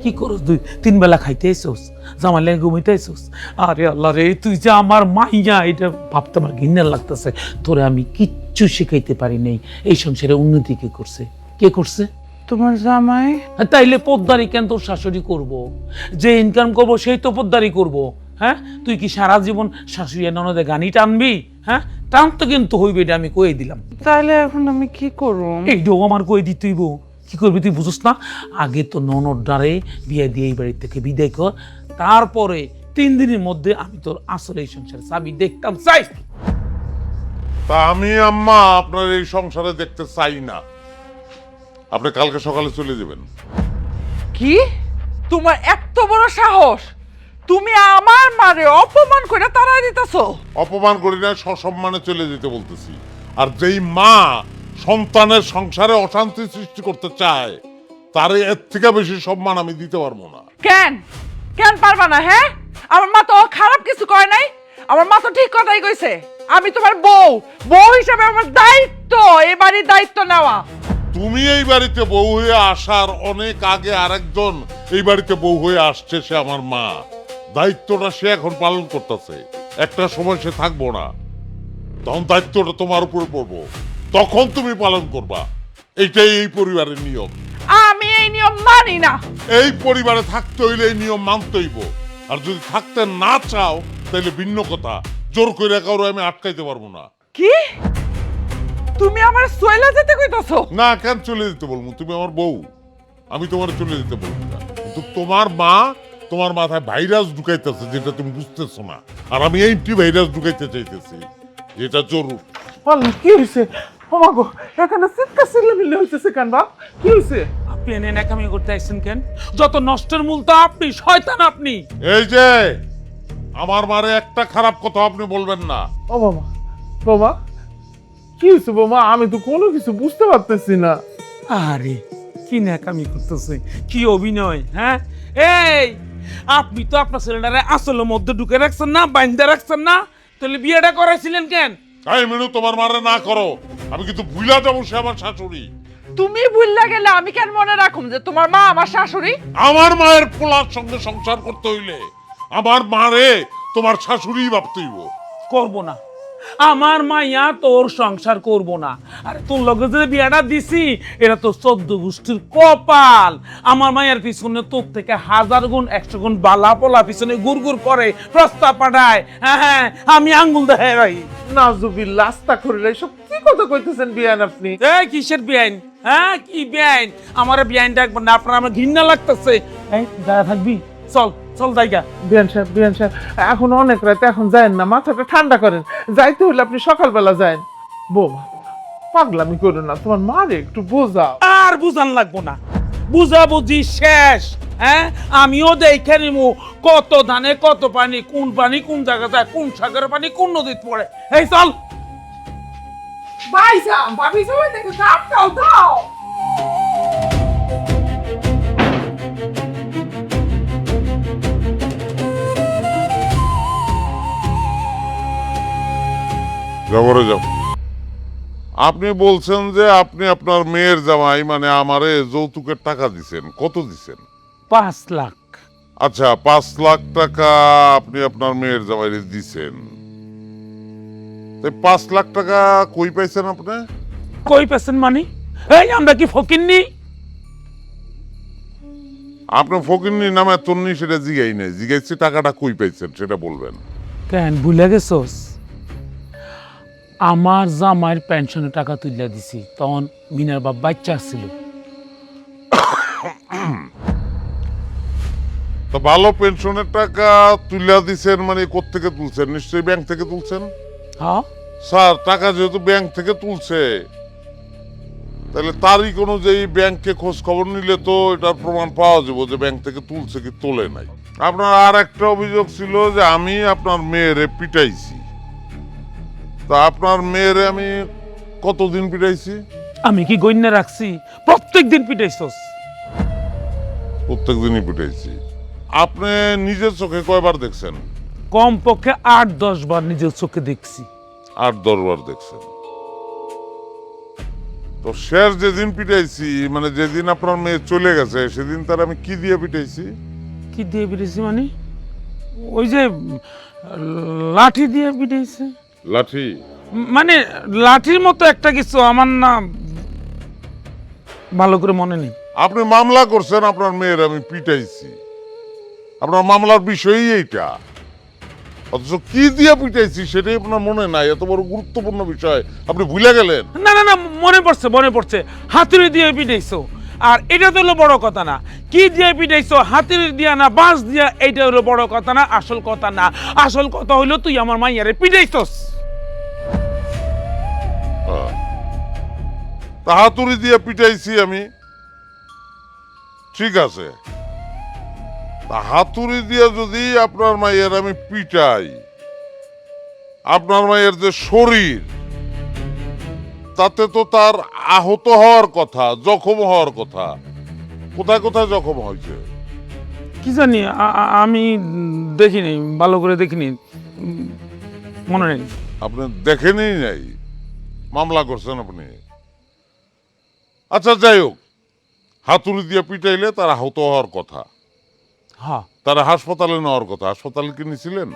কি করস? তুই তিন বেলা খাইতে আইসোস, জামাই লেগে ঘুমাইতে আইসোস। আরে আল্লাহ রে, তুই যে আমার মাইয়া, এটা ভাবতে আমার ঘৃণা লাগতেছে। তোরে আমি কিচ্ছু শিখাইতে পারি নাই। এই সংসারে উন্নতি কে করছে? কে করছে? তোমার জামাই। তাইলে পোদ্দারি কেন তোর শাশুড়ি করব? যে ইনকাম করবো সেই তো পোদ্দারি করব। হ্যাঁ, তুই কি সারা জীবন শাশুড়ি ননদে গানি টানবি? হ্যাঁ, টানতে কিন্তু হইবে, এটা আমি কয়ে দিলাম। তাইলে এখন আমি কি করব? এইটাও আমার কয়ে দিতে হইব। কি করবি তুই বুঝস না? আগে তো ননদ ডারে বিয়ে দিয়ে এই বাড়ি থেকে বিদায় কর, তারপরে 3 দিনের মধ্যে আমি তোর আসলে এই সংসারে চাবি দেখতাম চাই। তা আমি আম্মা আপনার এই সংসারে দেখতে চাই না। আপনি কালকে সকালে চলে যাবেন। কি? তোমার এত বড় সাহস, তুমি আমার মারে অপমান করে তাড়াই দিতেছো। অপমান করি না, সসম্মানে চলে যেতে বলতেছি। আর যেই মা সন্তানের সংসারে অশান্তি সৃষ্টি করতে চায়, তার এর থেকে বেশি সম্মান আমি দিতে পারবো না। কেন কেন পারবা না? হ্যাঁ, আমার মা তো খারাপ কিছু কয় নাই, আমার মা তো ঠিক কথাই কইছে। আমি তোমার বউ, বউ হিসাবে আমার দায়িত্ব এই বাড়ির দায়িত্ব নেওয়া। তুমি এই বাড়িতে বউ হয়ে আসার অনেক আগে আরেকজন এই বাড়িতে বউ হয়ে আসছে, সে আমার মা। দায়িত্বটা সে এখন পালন করতেছে, একটা সময় সে থাকবো না, তখন দায়িত্বটা তোমার উপরে পড়বো, তখন তুমি পালন করবা। এইটাই এই পরিবারের নিয়ম। আমি এই নিয়ম মানি না। এই পরিবারে থাকতে হইলে এই নিয়ম মানতে হইব। আর যদি থাকতে না চাও তাহলে ভিন্ন কথা, জোর করে কারো আমি আটকাইতে পারবো না। কি তুমি আমার সইলা যেতে কইতাছো? না, কেন চলে যেতে বলবো? তুমি আমার বউ, আমি তোমার চলে যেতে বলবো না। কিন্তু তোমার মা তোমার মাথায় ভাইরাস ঢুকাইতেছে, যেটা তুমি বুঝতেছো না। আর আমি এইটি ভাইরাস ঢুকাইতে চাইতেছি, যেটা জরুর। আল্লাহ, কি হয়েছে? ওমা গো, এখানে চিৎকার চিল্লামিল্লি হইতেছে কেন বাপ? কি হয়েছে? আপনি এনে ন্যাকামি করতে আসছেন কেন? যত নষ্টের মূল তো আপনি, শয়তান আপনি। এই যে আমার মারে একটা খারাপ কথা আপনি বলবেন না। ও বাবা, বাবা কি হয়েছে বাবা? আমি তো কোনো কিছু বুঝতে পারতেছি না। আরে কি ন্যাকামি করতেছে, কি অভিনয়! হ্যাঁ, এই আপনি তো আপনার ছেলেটারে আসলের মধ্যে ঢুকে রাখছেন না, বাইন্ধে রাখছেন না, তাহলে বিয়েটা করাইছিলেন কেন? তাই মেনু তোমার মারে না করো, আমি কিন্তু ভুলা যাবো সে আমার শাশুড়ি। তুমি ভুললা গেলে আমি কেন মনে রাখুম যে তোমার মা আমার শাশুড়ি? আমার মায়ের পোলার সঙ্গে সংসার করতে হইলে আমার মারে তোমার শাশুড়ি ভাবতে হইব। করব না, আমার মাইয়া তোর সংসার করব না। আরে তোর লগে যে বিয়াটা দিছি, এটা তো 14 গোষ্ঠীর কপাল। আমার মায়ের পিছনে তোর থেকে 1000 গুণ 100 গুণ বালা পোলা পিছনে গুড়গুড় করে প্রস্তাব পাঠায়। হ্যাঁ, আমি আঙ্গুল দেখাই ভাই। নাজুবিল্লাহ, আস্তাগফিরুল্লাহ, এসব কি কথা কইতেছেন বিয়ান আপনি? এই কিসের বেআইন? হ্যাঁ, কি বেআইন? আমার বেআইন ডাকবেন না, আপনার আমার ঘৃণা লাগতেছে। এই দাঁড়া থাকবি, চল চল জায়গা। বিয়ান সাহেব, এখন অনেক রাত, এখন যায়েন না, মাথাটা ঠান্ডা করেন। যাইতে হলে আপনি সকালবেলা যায়েন। বৌমা, পাগলামি করো না, তোমার মারে একটু বোঝাও। আর বুঝান লাগবো না, বুঝাবুঝি শেষ। হ্যাঁ, আমিও দেখে নিমু কত ধানে কত পানি, কোন জায়গা যায়, কোন সাগরের পানি কোন নদীতে পড়ে। এই চল। ভাইজান, ভাবি সবাই দেখে দাও দাও। জবরে যাও। আপনি বলছেন যে আপনি আপনার মেয়ের জামাই মানে আমারে যৌতুকের টাকা দিছেন। কত দিছেন? 5 লাখ। আচ্ছা, 5 লাখ টাকা আপনি আপনার মেয়ের জামাইরে দিছেন। 5 লাখ টাকা কই পাইছেন আপনি? কই পেছেন মানে? এই আমরা কি ফকিন্নি? আপনি ফকিন্নি নামে তন্নি সেটা জিগাই নাই, জিগাইছি টাকাটা কই পাইছেন সেটা বলবেন। কেন ভুলে গেছস? আমার জামাইয়ের পেনশনের টাকা তুলে দিছি, তখন মিনার বাপ বাচ্চা ছিল। তো ভালো পেনশনের টাকা তুলে দিছেন মানে কোত্থেকে তুলছেন? নিশ্চয়ই ব্যাংক থেকে তুলছেন। হ্যাঁ, স্যার, টাকা যেহেতু ব্যাংক থেকে তুলছে, তাহলে তারিখ অনুযায়ী ব্যাংকে খোঁজ খবর নিলে তো এটার প্রমাণ পাওয়া যাবে যে ব্যাংক থেকে তুলছে কি তোলে নাই। আপনার আর একটা অভিযোগ ছিল যে আমি আপনার মেয়েরে পিটাইছি। তা আপনার মেয়েরে আমি কতদিন পিটাইছি? আমি কি গণ্যা রাখছি? প্রত্যেক দিন পিটাইছস। প্রত্যেক দিনই পিটাইছি। আপনি নিজের চোখে কয়বার দেখছেন? কমপক্ষে 8-10 বার নিজের চোখে দেখছি। 8-10 বার দেখছেন। তো শেষ যেদিন পিটাইছি মানে যেদিন আপনার মেয়ে চলে গেছে, সেদিন তার আমি কি দিয়ে পিটাইছি? কি দিয়ে পিটাইছি মানে? ওই যে লাঠি দিয়ে পিটাইছে। লাঠি? মানে লাঠির মতো একটা কিছু, আমার না ভালো করে মনে নেই। আপনি মামলা করছেন আপনার মেয়ের আমি পিটাইছি, আপনার মামলার বিষয়ই এইটা। অথচ কি দিয়ে পিটাইছি সেটাই আপনার মনে নাই। এত বড় গুরুত্বপূর্ণ বিষয় আপনি ভুলে গেলেন। না, মনে পড়ছে, হাতুড়ি দিয়ে পিটাইছো। আর এটা তো হলো বড় কথা না, কি দিয়ে পিটাইছো, হাতুড়ি দিয়া না বাঁশ দিয়া, এইটা হলো বড় কথা না, আসল কথা না। আসল কথা হইলো তুই আমার মাইয়ারে পিটাইছস। হাতুড়ি দিয়ে পিটাইছি আমি, ঠিক আছে, হাতুড়ি দিয়ে যদি আপনার মায়ের আমি পিটাই, আপনার মায়ের যে শরীর, তাতে তো তার আহত হওয়ার কথা, জখম হওয়ার কথা। কোথায় কোথায় জখম হয়েছে? কি জানি আমি দেখিনি, ভালো করে দেখিনি, মনে নেই। আপনি দেখেনই নাই, মামলা করছেন আপনি। আচ্ছা যাই হোক, হাতুড়ি দিয়ে পিটাইলে তার আহত হওয়ার কথা, হ্যাঁ, তারা হাসপাতালে নেওয়ার কথা। হাসপাতালে কি নিয়েছিলেন?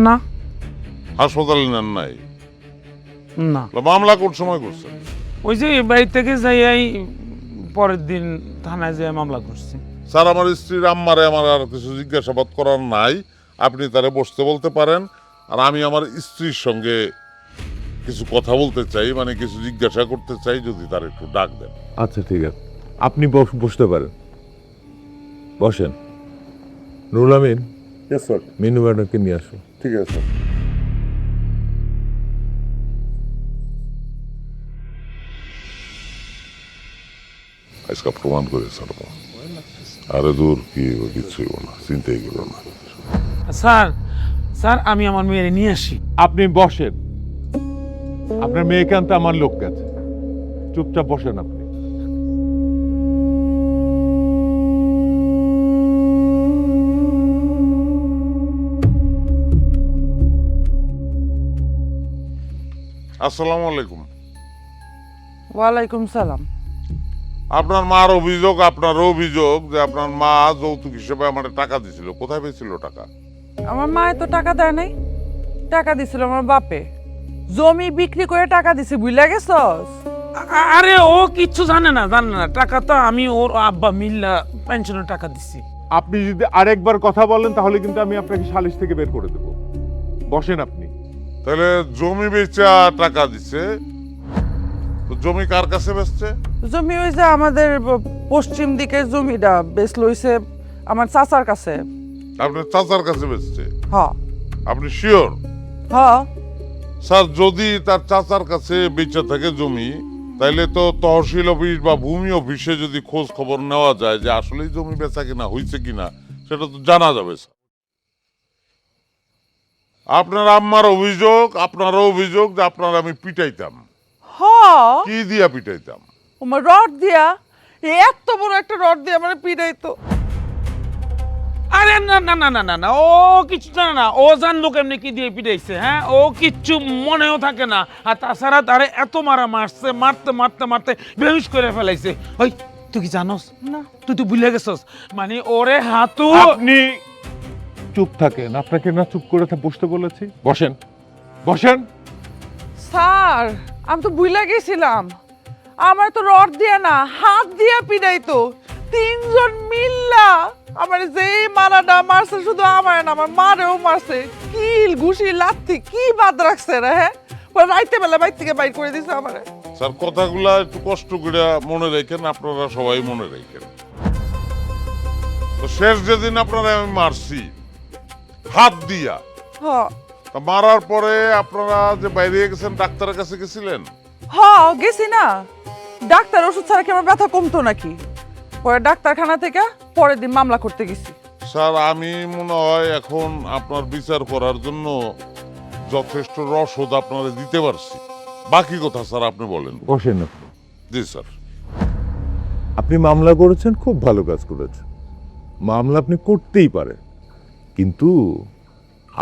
না হাসপাতালে নেন নাই? না, মামলা কোন সময় করছেন? ওই যে বাড়ি থেকে যাই পরের দিন থানায় যেয়ে মামলা করছি। স্যার, আমার স্ত্রীর আম্মারে আমার আর কিছু জিজ্ঞাসাবাদ করার নাই, আপনি তারে বসতে বলতে পারেন। আর আমি আমার স্ত্রীর সঙ্গে কিছু কথা বলতে চাই, মানে কিছু জিজ্ঞাসা করতে চাই, যদি তার একটু ডাক দেন। আচ্ছা ঠিক আছে, আপনি বসতে পারেন, বসেন। নুরুল আমিন, মিনু ম্যাডামকে নিয়ে আসো। ঠিক আছে। আজকে প্রমাণ করে ছাড়বো। আরে দূর, কি কিছুই না, চিন্তাই করো না। স্যার, স্যার আমি আমার মেয়ের নিয়ে আসি। আপনি বসেন, আপনার মেয়েকে আনতে আমার লোক গেছে, চুপচাপ বসেন আপনি। আসসালামু আলাইকুম। ওয়ালাইকুম সালাম। আপনার মার অভিযোগ, আপনারও অভিযোগ যে আপনার মা যৌতুক হিসেবে আমার টাকা দিছিল। কোথায় পেয়েছিল টাকা? আমার মায়ে তো টাকা দেয় নাই, টাকা দিছিল আমার বাপে। জমি বিক্রি করে টাকা দিছে, বুঝলা গেছস? আরে ও কিচ্ছু জানে না, টাকা তো আমি ওর আব্বা মিল্লা পেনশনের টাকা দিছি। আপনি যদি আরেকবার কথা বলেন তাহলে কিন্তু আমি আপনাকে সালিশ থেকে বের করে দেব। বসেন আপনি। তাহলে জমি বেচা টাকা দিছে, তো জমি কার কাছে বেচছে? জমি ওই যে আমাদের পশ্চিম দিকের জমিটা বেশ লইছে আমার চাচার কাছে। আপনার চাচার কাছে বেচছে? হ আপনি শিওর? হ। স্যার, যদি তার চাচার কাছে বেচা থাকে জমি, তাইলে তো তহসিল অফিস বা ভূমি অফিসে যদি খোঁজ খবর নেওয়া যায় যে আসলেই জমি বেচা কিনা হয়েছে কিনা, সেটা তো জানা যাবে। স্যার, আপনার আম্মার অভিযোগ, আপনারও অভিযোগ যে আপনার আমি পিটাইতাম। হ, কি দিয়া পিটাইতাম? আমার রড দিয়া, এত বড় একটা রড দিয়া আমার পিটাইতো। আরে না না না না না না, ও কিছু জানে না। ও জানলো কেমনি কি দিয়ে পিটাইছে? হ্যাঁ, ও কিচ্ছু মনেও থাকে না। আর তাছাড়া তারে এত মারছে, মারতে মারতে মারতে বেহুশ করে ফেলাইছে। ওই তুই কি জানোস না? তুই তো ভুলে গেছস, মানে ওরে হাতু। আপনি চুপ থাকেন, আপনাকে না চুপ করে বসতে বলেছি। বসেন, বসেন। স্যার, আমি তো ভুলে গেছিলাম, আমার তো রড দিয়া না, হাত দিয়া পিটাইতো। তিনজন মিল্লা আমার যে মারাটা মারছে, শুধু আমার না আমার মারেও মারছে। কিল ঘুষি লাথি কি বাদ রাখছে রে। হ্যাঁ, রাইতে বেলা বাইর থেকে বাইর করে দিছে আমারে। স্যার, কথাগুলা একটু কষ্ট করে মনে রাখেন, আপনারা সবাই মনে রাখেন। তো শেষ যেদিন আপনারা আমি মারছি হাত দিয়া, হ তা মারার পরে আপনারা যে বাইরে গেছেন, ডাক্তারের কাছে গেছিলেন? হ, গেছি না। ডাক্তার ওষুধ ছাড়া কি আমার ব্যথা কমতো নাকি? পরে ডাক্তারখানা থেকে পরের দিন মামলা করতে গেছি। স্যার, আমি মনে হয় এখন আপনার বিচার করার জন্য যথেষ্ট রসদ আপনারা দিতে পারছি। বাকি কথা স্যার আপনি বলেন। বসেন আপনি। জি স্যার। আপনি মামলা করেছেন, খুব ভালো কাজ করেছেন। মামলা আপনি করতেই পারেন, কিন্তু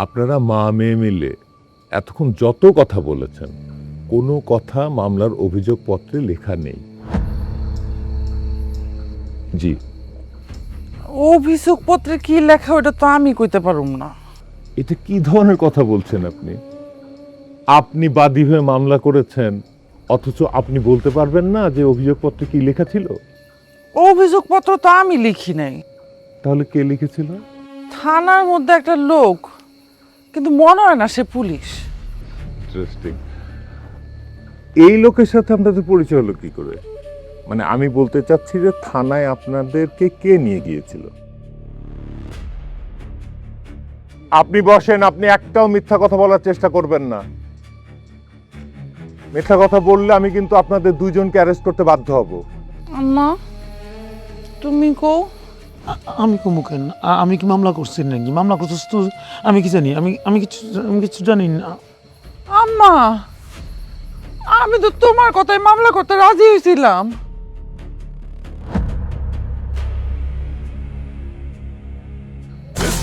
আপনারা মা মেয়ে মিলে এতক্ষণ যত কথা বলেছেন, কোনো কথা মামলার অভিযোগপত্রে লেখা নেই। জি, অভিযোগ পত্রে কি লেখা ওটা তো আমি কইতে পারুম না। এটা কি ধরনের কথা বলছেন আপনি? আপনি বাদী হয়ে মামলা করেছেন, অথচ আপনি বলতে পারবেন না যে অভিযোগপত্রে কি লেখা ছিল? অভিযোগ পত্র তো আমি লিখি নাই। তাহলে কে লিখেছিল? থানার মধ্যে একটা লোক, কিন্তু মনে হয় না সে পুলিশ। ইন্টারেস্টিং। এই লোকের সাথে আপনাদের পরিচয় হলো কি করে? মানে আমি বলতে চাচ্ছি যে থানায় আপনাদেরকে কে নিয়ে গিয়েছিল? আপনি বসেন, আপনি একটাও মিথ্যা কথা বলার চেষ্টা করবেন না। মিথ্যা কথা বললে আমি কিন্তু আপনাদের দুইজনকে অ্যারেস্ট করতে বাধ্য হব। আম্মা, তুমি কও। আমি কমু কেন? আমি কি মামলা করছি নাকি? মামলা করছিস তো? আমি কি জানি? আমি কিছু জানি না। আম্মা, আমি তো তোমার কথায় মামলা করতে রাজি হয়েছিলাম।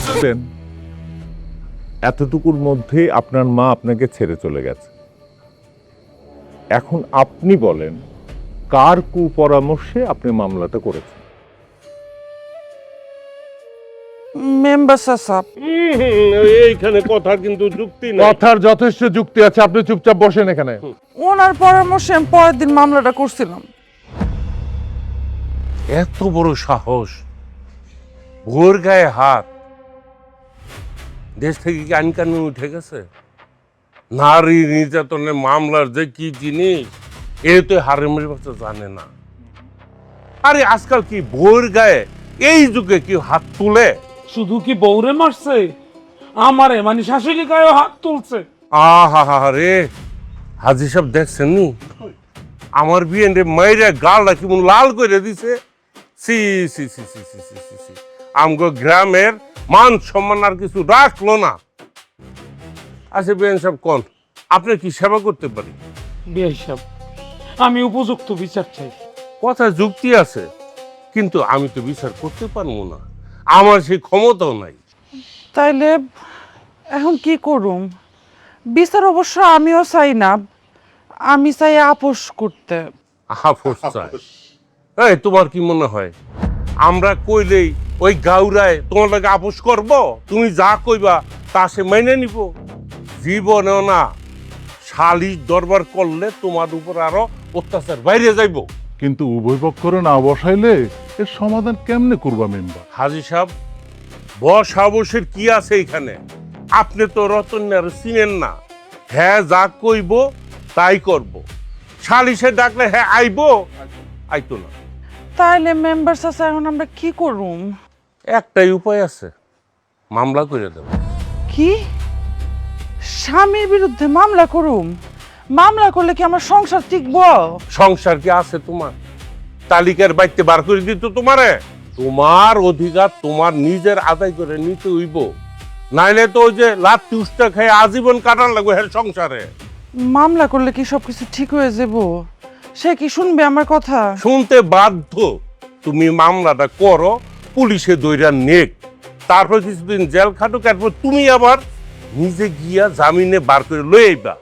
দেখবেন, এতটুকুর মধ্যে আপনার মা আপনাকে ছেড়ে চলে গেছে। এখন আপনি বলেন, কার কুপরামর্শে আপনি মামলাটা করেছেন? মেম্বার সাহেব, এইখানে কথার কিন্তু যুক্তি নেই। কথার যথেষ্ট যুক্তি আছে, আপনি চুপচাপ বসেন এখানে। ওনার পরামর্শে আমি পরের দিন মামলাটা করছিলাম। এত বড় সাহস, ভোর গায়ে হাত! দেশ থেকে কি আইন কানুন উঠে গেছে? নারী নির্যাতনের মামলার যে কি জিনিস, এ তো হারেমের বাচ্চা জানে না। আরে আজকাল কি ভোর গায়ে এই যুগে কি হাত তুলে? শুধু কি বউরে মারছে, আমারে মানে শাশুড়ি গায়ে হাত তুলছে। আহা রে, হাজি সাহেব দেখছেন নি আমার বিয়ে রে মাইরা গালটা কেমন লাল করে দিছে। সি সি সি সি সি সি সি সি, আমগো গ্রামের মান সম্মান আর কিছু রাখলো না। আচ্ছা বিয়ান সাহেব, কোন আপনি কি সেবা করতে পারি? বিয়ে সাহেব, আমি উপযুক্ত বিচার চাই। কথা যুক্তি আছে, কিন্তু আমি তো বিচার করতে পারবো না, আমার সেই ক্ষমতাও নাই। তাইলে এখন কি করুম? বিচার অবশ্য আমিও চাই না, আমি চাই আপোষ করতে। আপোষ চাই? এই তোমার কি মনে হয় আমরা কইলেই ওই গাউরায় তোমার লাগে আপোষ করব? তুমি যা কইবা তা সে মেনে নিব? জীবনেও না। সালিশ দরবার করলে তোমার উপর আরো অত্যাচার বাইরে যাইব। কিন্তু উভয় পক্ষরে না বসাইলে এর সমাধান কেমনে করবা মেম্বার? হাজি সাহেব, বসাবসের কি আছে এখানে? আপনি তো রতনের চিনেন না। হ্যাঁ যা কইব তাই করব। সালিশে ডাকলে হ্যাঁ আইব, আইতো না। তাইলে মেম্বার চাচা এখন আমরা কি করুম? একটাই উপায় আছে, মামলা করে দেব। কি? স্বামীর বিরুদ্ধে মামলা করুম? মামলা করলে কি আমার সংসার টিকবো? সংসার কি আছে তোমার? তালিকার বাইতে বার করে দিত তোমারে? তোমার অধিকার তোমার নিজের আদায় করে নিতে হইব, নাইলে তো ওই যে লাত্তি উষ্টা খেয়ে আজীবন কাটান লাগবে হ্যাঁ সংসারে। মামলা করলে কি সবকিছু ঠিক হয়ে যাব? সে কি শুনবে আমার কথা? শুনতে বাধ্য। তুমি মামলাটা করো, পুলিশে দইরা নেক, তারপর কিছুদিন জেল খাটো, তারপর তুমি আবার নিজে গিয়া জামিনে বার করে লই আইবা।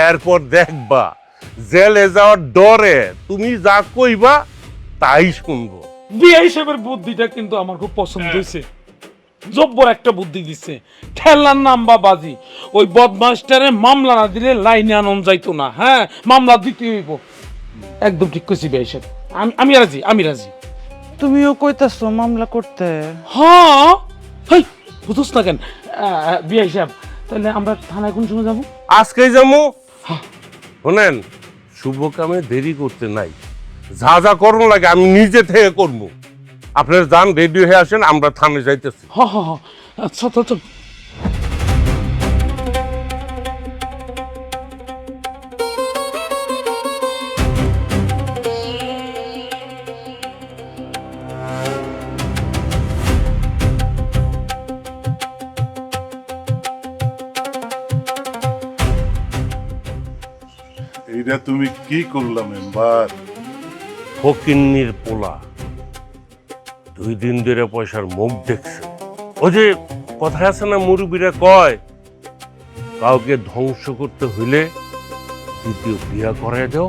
এরপর দেখবা জেলে যাওয়ার ডরে তুমি যা কইবা তাই শুনবো। বিয়ে হিসেবের বুদ্ধিটা কিন্তু আমার খুব পছন্দ হয়েছে। জব্বর একটা বুদ্ধি দিচ্ছে। ঠেলার নাম বা বাজি, ওই বদমাস্টারে মামলা না দিলে লাইনে আনন্দ যাইতো না। হ্যাঁ, মামলা দিতে হইব। একদম ঠিক কইছি বিয়ে হিসেব। আমি রাজি, আমি রাজি। তুমিও কইতাছো মামলা করতে? হ্যাঁ, হেই বুঝছ না কেন? বিয়ে হিসাব, তাহলে আমরা থানায় কোন সময় যাবো? আজকেই যাবো। শোনেন, শুভ কামে দেরি করতে নাই। যা যা করুন লাগে আমি নিজে থেকে করবো। আপনারা যান, রেডি হয়ে আসেন, আমরা থানায় যাইতেছি। হ্যাঁ, আচ্ছা চল। এইটা তুমি কি করলা মেম্বার? ফকিন্নির পোলা 2 দিন ধরে পয়সার মুখ দেখছে। ওই যে কথায় আছে না, মুরব্বীরা কয় কাউকে ধ্বংস করতে হইলে দ্বিতীয় বিয়া করে দাও,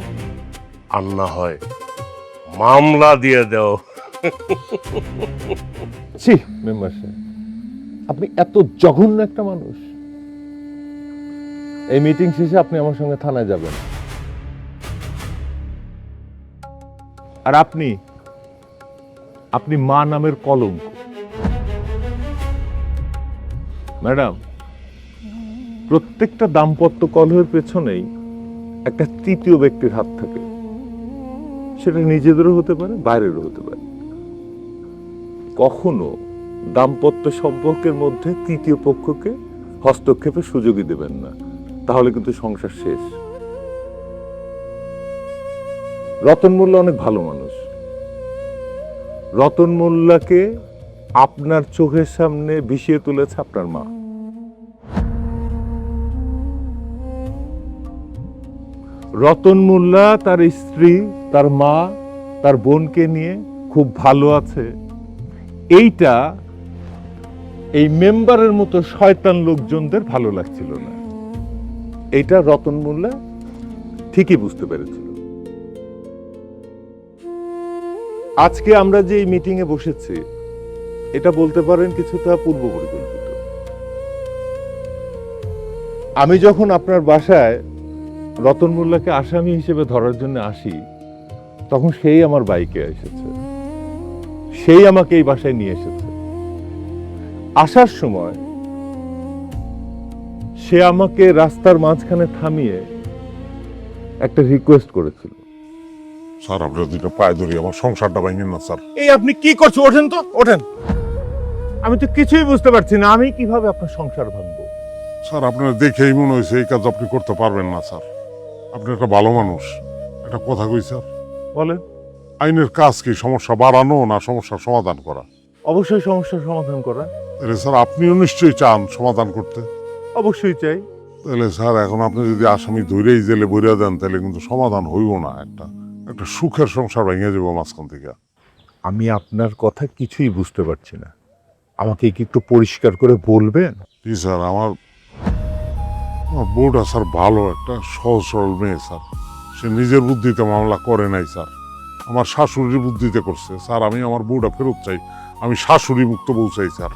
আর না হয় মামলা দিয়ে দাও। ছি মেম্বার সাহেব, আপনি এত জঘন্য একটা মানুষ। এই মিটিং শেষে আপনি আমার সঙ্গে থানায় যাবেন। আর আপনি মা নামের কলঙ্ক। ম্যাডাম, প্রত্যেকটা দাম্পত্য কলহের পেছনেই একটা তৃতীয় ব্যক্তির হাত থাকে। সেটা নিজেদেরও হতে পারে, বাইরেরও হতে পারে। কখনো দাম্পত্য সম্পর্কের মধ্যে তৃতীয় পক্ষকে হস্তক্ষেপের সুযোগই দেবেন না, তাহলে কিন্তু সংসার শেষ। রতন মোল্লা অনেক ভালো মানুষ, রতন মোল্লাকে আপনার চোখের সামনে বিষিয়ে তুলেছে আপনার মা। রতন মোল্লা তার স্ত্রী, তার মা, তার বোনকে নিয়ে খুব ভালো আছে, এইটা এই মেম্বারের মতো শয়তান লোকজনদের ভালো লাগছিল না। এইটা রতন মোল্লা ঠিকই বুঝতে পেরেছিল। আজকে আমরা যে এই মিটিং এ বসেছি, এটা বলতে পারেন কিছুটা পূর্ব পরিকল্পিত। আমি যখন আপনার বাসায় রতন মোল্লাকে আসামি হিসেবে ধরার জন্য আসি, তখন সেই আমার বাইকে এসেছে, সেই আমাকে এই বাসায় নিয়ে এসেছে। আসার সময় সে আমাকে রাস্তার মাঝখানে থামিয়ে একটা রিকোয়েস্ট করেছিল। স্যার আপনার দুটো পায়ে ধরি, আমার সংসারটা ভাঙেন না স্যার। এই আপনি কি করছেন? ওঠেন তো, ওঠেন। আমি তো কিছুই বুঝতে পারছি না, আমি কিভাবে আপনার সংসার ভাঙবো? স্যার আপনার দেখেই মনে হয়েছে এই কাজ আপনি করতে পারবেন না স্যার। আপনি একটা ভালো মানুষ, একটা কথা কই স্যার। বলেন। আইনের কাজ কি সমস্যা বাড়ানো না সমস্যার সমাধান করা? অবশ্যই সমস্যার সমাধান করা। তাহলে স্যার আপনিও নিশ্চয়ই চান সমাধান করতে। অবশ্যই চাই। তাহলে স্যার এখন আপনি যদি আসামি ধরেই জেলে ভরিয়া দেন, তাহলে কিন্তু সমাধান হইব না। একটা সুখের সংসার ভেঙে যাবো মাঝখান থেকে। আমি আপনার কথা কিছুই বুঝতে পারছি না, আমাকে কি একটু পরিষ্কার করে বলবেন? জি স্যার, আমার বউটা স্যার ভালো, একটা সহজ সরল মেয়ে স্যার। সে নিজের বুদ্ধিতে মামলা করে নাই স্যার, আমার শাশুড়ির বুদ্ধিতে করছে স্যার। আমি আমার বউটা ফেরত চাই, আমি শাশুড়ি মুক্ত বউ চাই স্যার।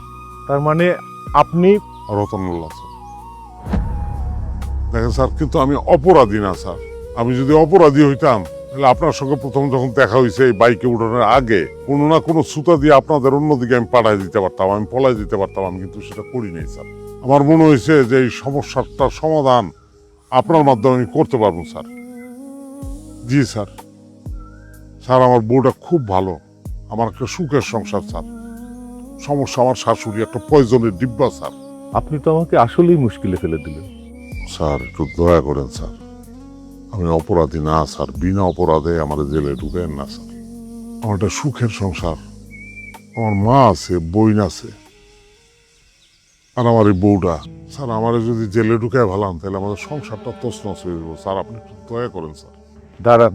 তার মানে আপনি রতন মোল্লা স্যার। দেখেন স্যার, কিন্তু আমি অপরাধী না স্যার। আমি যদি অপরাধী হইতাম, তাহলে আপনার সঙ্গে প্রথম যখন দেখা হয়েছে এই বাইকে উঠানোর আগে কোনো না কোনো সুতা দিয়ে আপনাদের অন্যদিকে আমি পাঠাই দিতে পারতাম, আমি পলাই দিতে পারতাম। আমি কিন্তু সেটা করি নাই স্যার। আমার মনে হয়েছে যে এই সমস্যাটার সমাধান আপনার মাধ্যমে আমি করতে পারবো স্যার। জি স্যার। স্যার আমার বউটা খুব ভালো, আমার একটা সুখের সংসার স্যার। সমস্যা আমার শাশুড়ি একটা পয়জনের ডিব্বা স্যার। আপনি তো আমাকে আসলেই মুশকিলে ফেলে দিলেন। স্যার একটু দয়া করেন স্যার, আমি অপরাধী না স্যার। বিনা অপরাধে আমার জেলে ঢুকেন না স্যার। আমার একটা সুখের সংসার, আমার মা আছে, বোন আছে, আর আমার এই বউটা। স্যার আমার যদি জেলে ঢুকায় ভালান, তাহলে আমাদের সংসারটা তছনছ হয়ে যাবো স্যার। আপনি একটু দয়া করেন স্যার। দাঁড়ান,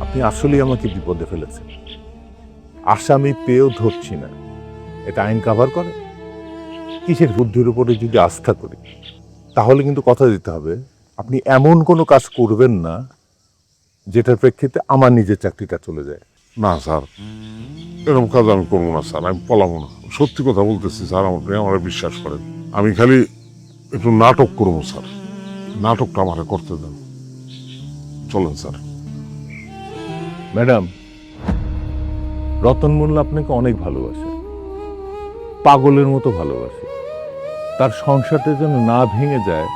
আপনি আসলেই আমাকে বিপদে ফেলেছেন। আসামি পেয়েও ধরছি না, এটা আইন কভার করে? কিসের বুদ্ধির উপরে যদি আস্থা করি, তাহলে কিন্তু কথা দিতে হবে আপনি এমন কোনো কাজ করবেন না যেটার প্রেক্ষিতে আমার নিজের চাকরিটা চলে যায়। না স্যার, এরকম কাজ আমি করবো না স্যার, আমি পলাবো না। সত্যি কথা বলতেছি স্যার, আমার বিশ্বাস করেন। আমি খালি একটু নাটক করবো স্যার, নাটকটা আমাকে করতে দেন। চলেন স্যার। ম্যাডাম, রতন মোল্লা আপনাকে অনেক ভালোবাসে, পাগলের মতো ভালোবাসে। তার সংসারটা যেন না ভেঙে যায়,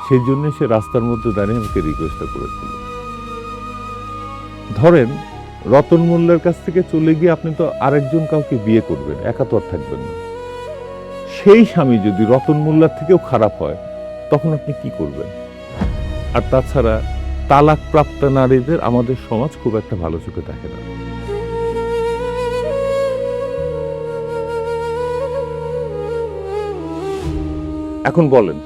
সেই জন্য সে রাস্তার মধ্যে দাঁড়িয়ে আমাকে রিকোয়েস্টটা করেছিল। ধরেন রতন মোল্লার কাছ থেকে চলে গিয়ে আপনি তো আরেকজন কাউকে বিয়ে করবেন, একা তো আর থাকবেন না। সেই স্বামী যদি রতন মোল্লার থেকেও খারাপ হয়, তখন আপনি কি করবেন? আর তাছাড়া তালাক প্রাপ্ত নারীদের আমাদের সমাজ খুব একটা ভালো চোখে দেখে না। এখন বলেন,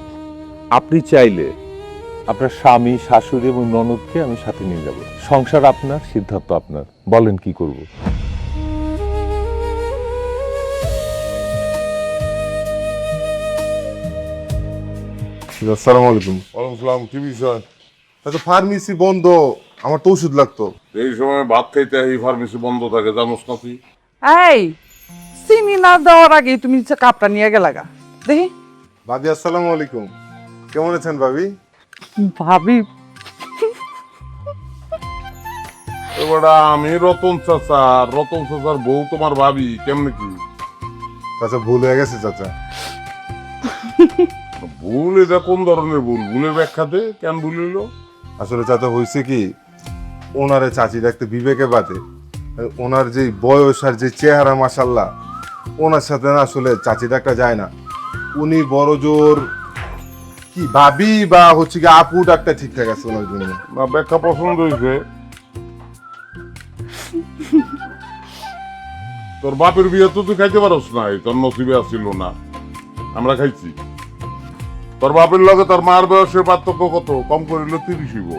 আপনি চাইলে আপনার স্বামী, শাশুড়ি এবং ননদকে আমি সাথে নিয়ে যাব। সংসার আপনার, সিদ্ধান্ত আপনার। বলেন কি করব? আসসালামু আলাইকুম। ওয়ালাইকুম সালাম। কি বিষয়? আচ্ছা, ফার্মেসি বন্ধ, আমার তো ওষুধ লাগতো। এই সময় ভাত খাইতে এই ফার্মেসি বন্ধ থাকে, জানোস না তুই? এই চিনি না দেওয়ার আগে তুমি যে কাপটা নিয়ে গেলাগা দেখি। ভাবি আসসালামু আলাইকুম, কেমন আছেন ভাবি? ভাবি এবার আমি রতন চাচা, রতন চাচার বউ তোমার ভাবি, কেমনে কি? চাচা ভুল হয়ে গেছে চাচা। ভুল এটা কোন ধরনের ভুল? ভুলের ব্যাখ্যা দে, কেন ভুল হইলো? আসলে চাচা হয়েছে কি, ওনারে চাচি রাখতে বিবেকে বাদে, ওনার যে বয়স আর যে চেহারা মাশাল্লাহ, ওনার সাথে না আসলে চাচি ডাকা যায় না। উনি বড় জোর কি ভাবি বা হচ্ছে কি আপু ডাকটা ঠিকঠাক আছে ওনার জন্য। না, ব্যাখ্যা পছন্দ হয়েছে। তোর বাপের বিয়ে তো তুই খাইতে পারস নাই, তোর নসিবে আসছিল না, আমরা খাইছি। তোর বাপের লগে তোর মার বয়সের পার্থক্য কত? কম করিল 30 হইব।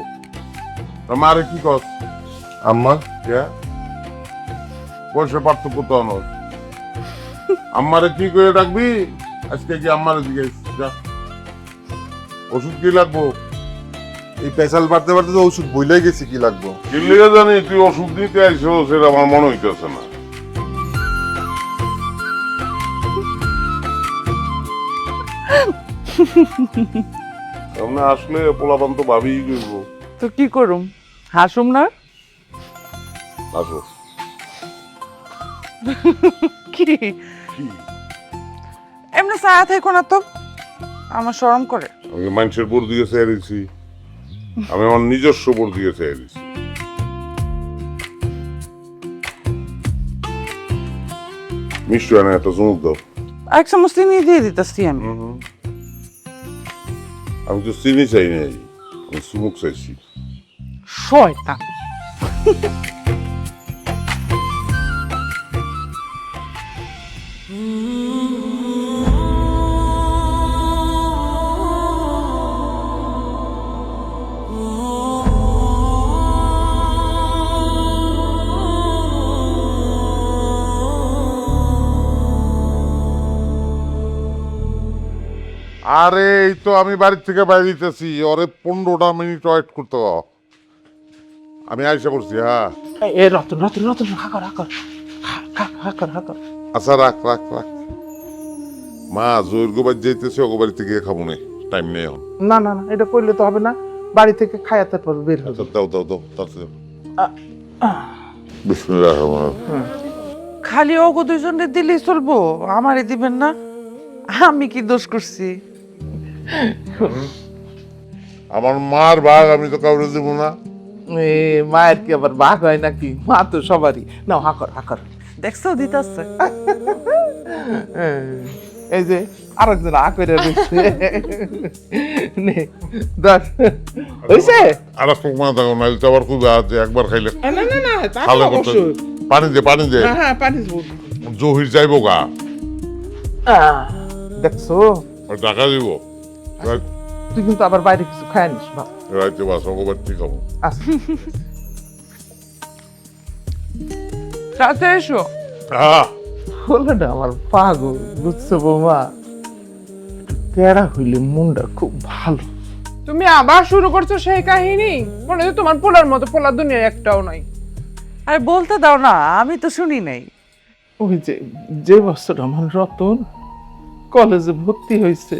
তোর মারে কি কস? আম্মা বয়সের পার্থক্য তো অনর। আম্মারে কি করে ডাকবি? আজকে কি আম্মারে জিজ্ঞেস যা, ওষুধ কি লাগবো? এই পেশাল বাড়তে বাড়তে তো ওষুধ বইলাই গেছি কি লাগবো। কি লেগে জানি তুই ওষুধ নিতে আইসো, সেটা আমার মনে হইতেছে না। সামনে আসলে পোলাপান তো ভাবিই করব। তো কি করুম, হাসুম না? আসো। কি এমনি ছায়া থাকো না তো, আমার শরম করে। আমি মানুষের বোর দিকে চেয়ে দিচ্ছি, আমি আমার নিজস্ব বোর দিকে চেয়ে দিচ্ছি। মিষ্টি আনে একটা চুমুক দাও। এক চামচ চিনি দিয়ে দিতেছি আমি। আমি তো চিনি চাই নাই, আমি চুমুক চাইছি। শয়তান। আরে এই তো আমি বাড়ির থেকে বাইরে দিতেছি, ওরে 15টা মিনিট ওয়েট করতে হবে। আমি আইসা করছি। হ্যাঁ এ রতন রতন রতন হাকর হাকর হাকর হাকর। আচ্ছা রাখ রাখ রাখ। মা জোর গোবার যাইতেছে, ওগো বাড়ি থেকে খাবো না, টাইম নেই এখন। না না না, এটা করলে তো হবে না, বাড়ি থেকে খায়া তারপর বের হবে। আচ্ছা দাও দাও দাও তাড়াতাড়ি দাও। বিসমিল্লাহির রহমানির রহিম। খালি ওগো দুইজনে দিলেই চলবো, আমারে দিবেন না? আমি কি দোষ করছি? আমার মার ভাগ আমি তো কাউরে দেবো না। এ মায়ের কি আবার ভাগ হয় নাকি? মা তো সবারই। নাও হাকর হাকর। দেখছো দিতেছে। এই যে আরেকজন আ করে দিচ্ছে। নে ধর, হইছে? আর এক মা দেখো না, এটা আবার খুব আছে, একবার খাইলে না না না, তা খালে তো করতে। অবশ্যই। পানি দে পানি দে, হ্যাঁ পানি দেবো। জহির যাইবো গা, দেখছো, ওই টাকা দিব। তুই কিন্তু আবার বাইরে কিছু খায় নিস। রাইতে বাস ওগো বাড়ি থেকে খাবো। রাতে এসো। হ্যাঁ হলো না আমার পাগল, বুঝছো বৌমা? তেরা হইলে মনটা খুব ভালো। তুমি আবার শুরু করছো সেই কাহিনী? মনে হয় তোমার পোলার মতো পোলা দুনিয়ায় একটাও নাই। আরে বলতে দাও না, আমি তো শুনি নাই। ওই যে যে বছর আমার রতন কলেজে ভর্তি হয়েছে,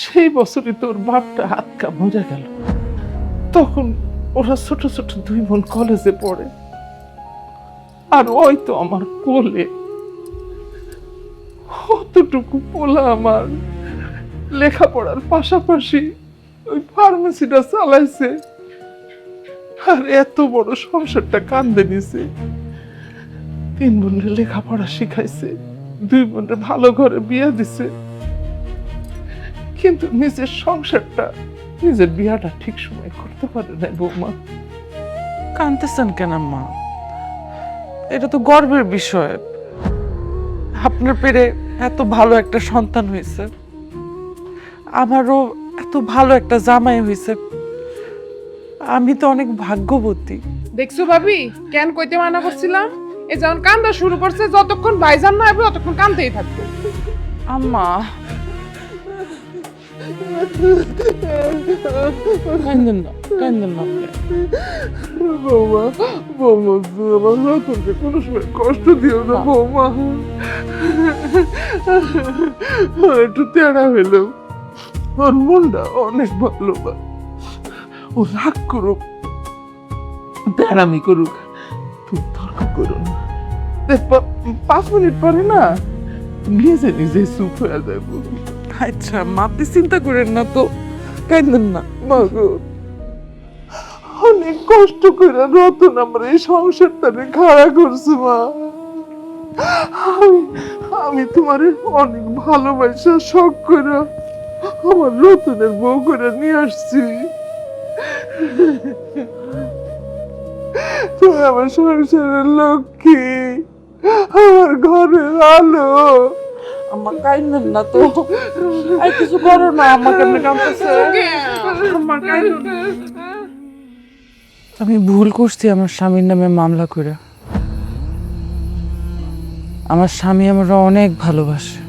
সেই বছরই তোর বাপটা হাতকা মরে গেল। তখন ওরা ছোট ছোট দুই বোন কলেজে পড়ে, আর ওই তো আমার কোলে। অতটুকু পোলা আমার লেখাপড়ার পাশাপাশি ওই ফার্মেসিটা চালাইছে, আর এত বড় সংসারটা কান্দে নিছে। 3 বোনের লেখাপড়া শিখাইছে, 2 বোনের ভালো ঘরে বিয়ে দিছে, কিন্তু নিজের সংসারটা, নিজের বিয়াটা ঠিক সময় করতে পারে না বৌমা। কাঁদতেছেন কেন মা? এটা তো গর্বের বিষয়, আপনার পেরে এত ভালো একটা সন্তান হয়েছে, আমারও এত ভালো একটা জামাই হয়েছে। আমি তো অনেক ভাগ্যবতী। দেখছো ভাবি, কেন কইতে মানা করছিলাম? এই যখন কান্দা শুরু করছে, যতক্ষণ ভাইজান না হবে ততক্ষণ কান্দতেই থাকবে। আম্মা কান্দেন না, কান্দেন না আপনি। বৌমা বৌমা, তুই আমার রতনকে কোনো সময় কষ্ট দিও না বৌমা। একটু তেড়া হইলেও ওর মনটা অনেক ভালো। ও রাগ করুক, তেড়ামি করুক, তুমি তর্ক করো না। 5 মিনিট পরে না নিজে নিজে চুপ হয়ে যাবো। আচ্ছা মা, আপনি চিন্তা করেন না তো, কান্দেন না। মাগো, অনেক কষ্ট করে রতন আমার এই সংসারটারে খাড়া করছে মা। আমি তোমার অনেক ভালোবাসা শখ করে আমার রতনের বউ করে নিয়ে আসছি। তুই আমার সংসারের লক্ষ্মী, আমার ঘরের আলো। আমার কাইন্দেন না তো, আর কিছু করো না, আমাকে এমনি কাঁদতেছে। আমার কাইন্দেন না। আমি ভুল করছি আমার স্বামীর নামে মামলা করে। আমার স্বামী আমরা অনেক ভালোবাসে,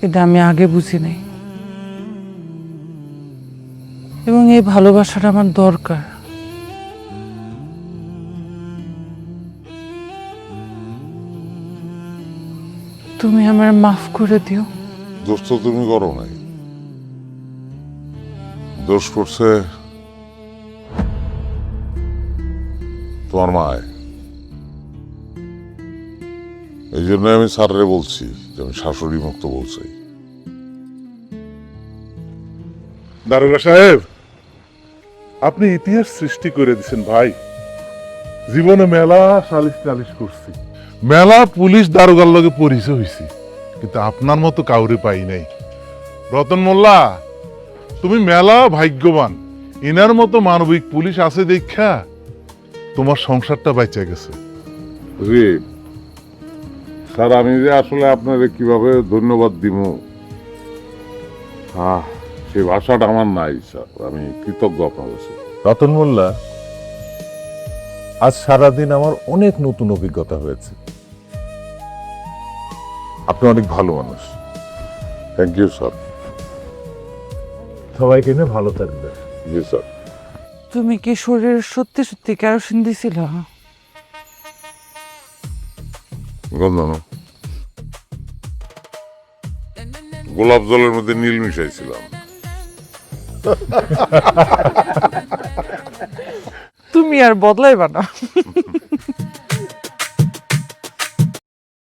এটা আমি আগে বুঝি নাই, এবং এই ভালোবাসাটা আমার দরকার। তুমি আমার মাফ করে দিও। দোষ তো তুমি করো নাই, দোষ করছে তোমার মায়। এই জন্য আমি স্যাররে বলছি যে আমি শাশুড়ি মুক্ত বলছি। দারোগা সাহেব, আপনি ইতিহাস সৃষ্টি করে দিছেন ভাই। জীবনে মেলা সালিশ টালিশ করছি, মেলা পুলিশ দারোগার লগে পরিচয় হয়েছি, কিন্তু আপনার মতো কাউরে পাই নাই। রতন মোল্লা, তুমি মেলা ভাগ্যবান, ইনার মতো মানবিক পুলিশ আছে দেখা তোমার সংসারটা বাইচা গেছে। জি স্যার, আমি যে আসলে আপনারে কিভাবে ধন্যবাদ দিব সেই ভাষাটা আমার নাই স্যার, আমি কৃতজ্ঞ আপনার কাছে। রতন মোল্লা, আজ সারাদিন আমার অনেক নতুন অভিজ্ঞতা হয়েছে। আপনি অনেক ভালো মানুষ। Thank you sir. সবাইকে নিয়ে ভালো থাকবে। জি স্যার। তুমি কি শরীরে সত্যি সত্যি কেরোসিন দিছিল? গন্ধনা গোলাপ জলের মধ্যে নীল মিশাইছিলাম। তুমি আর বদলাইবা না।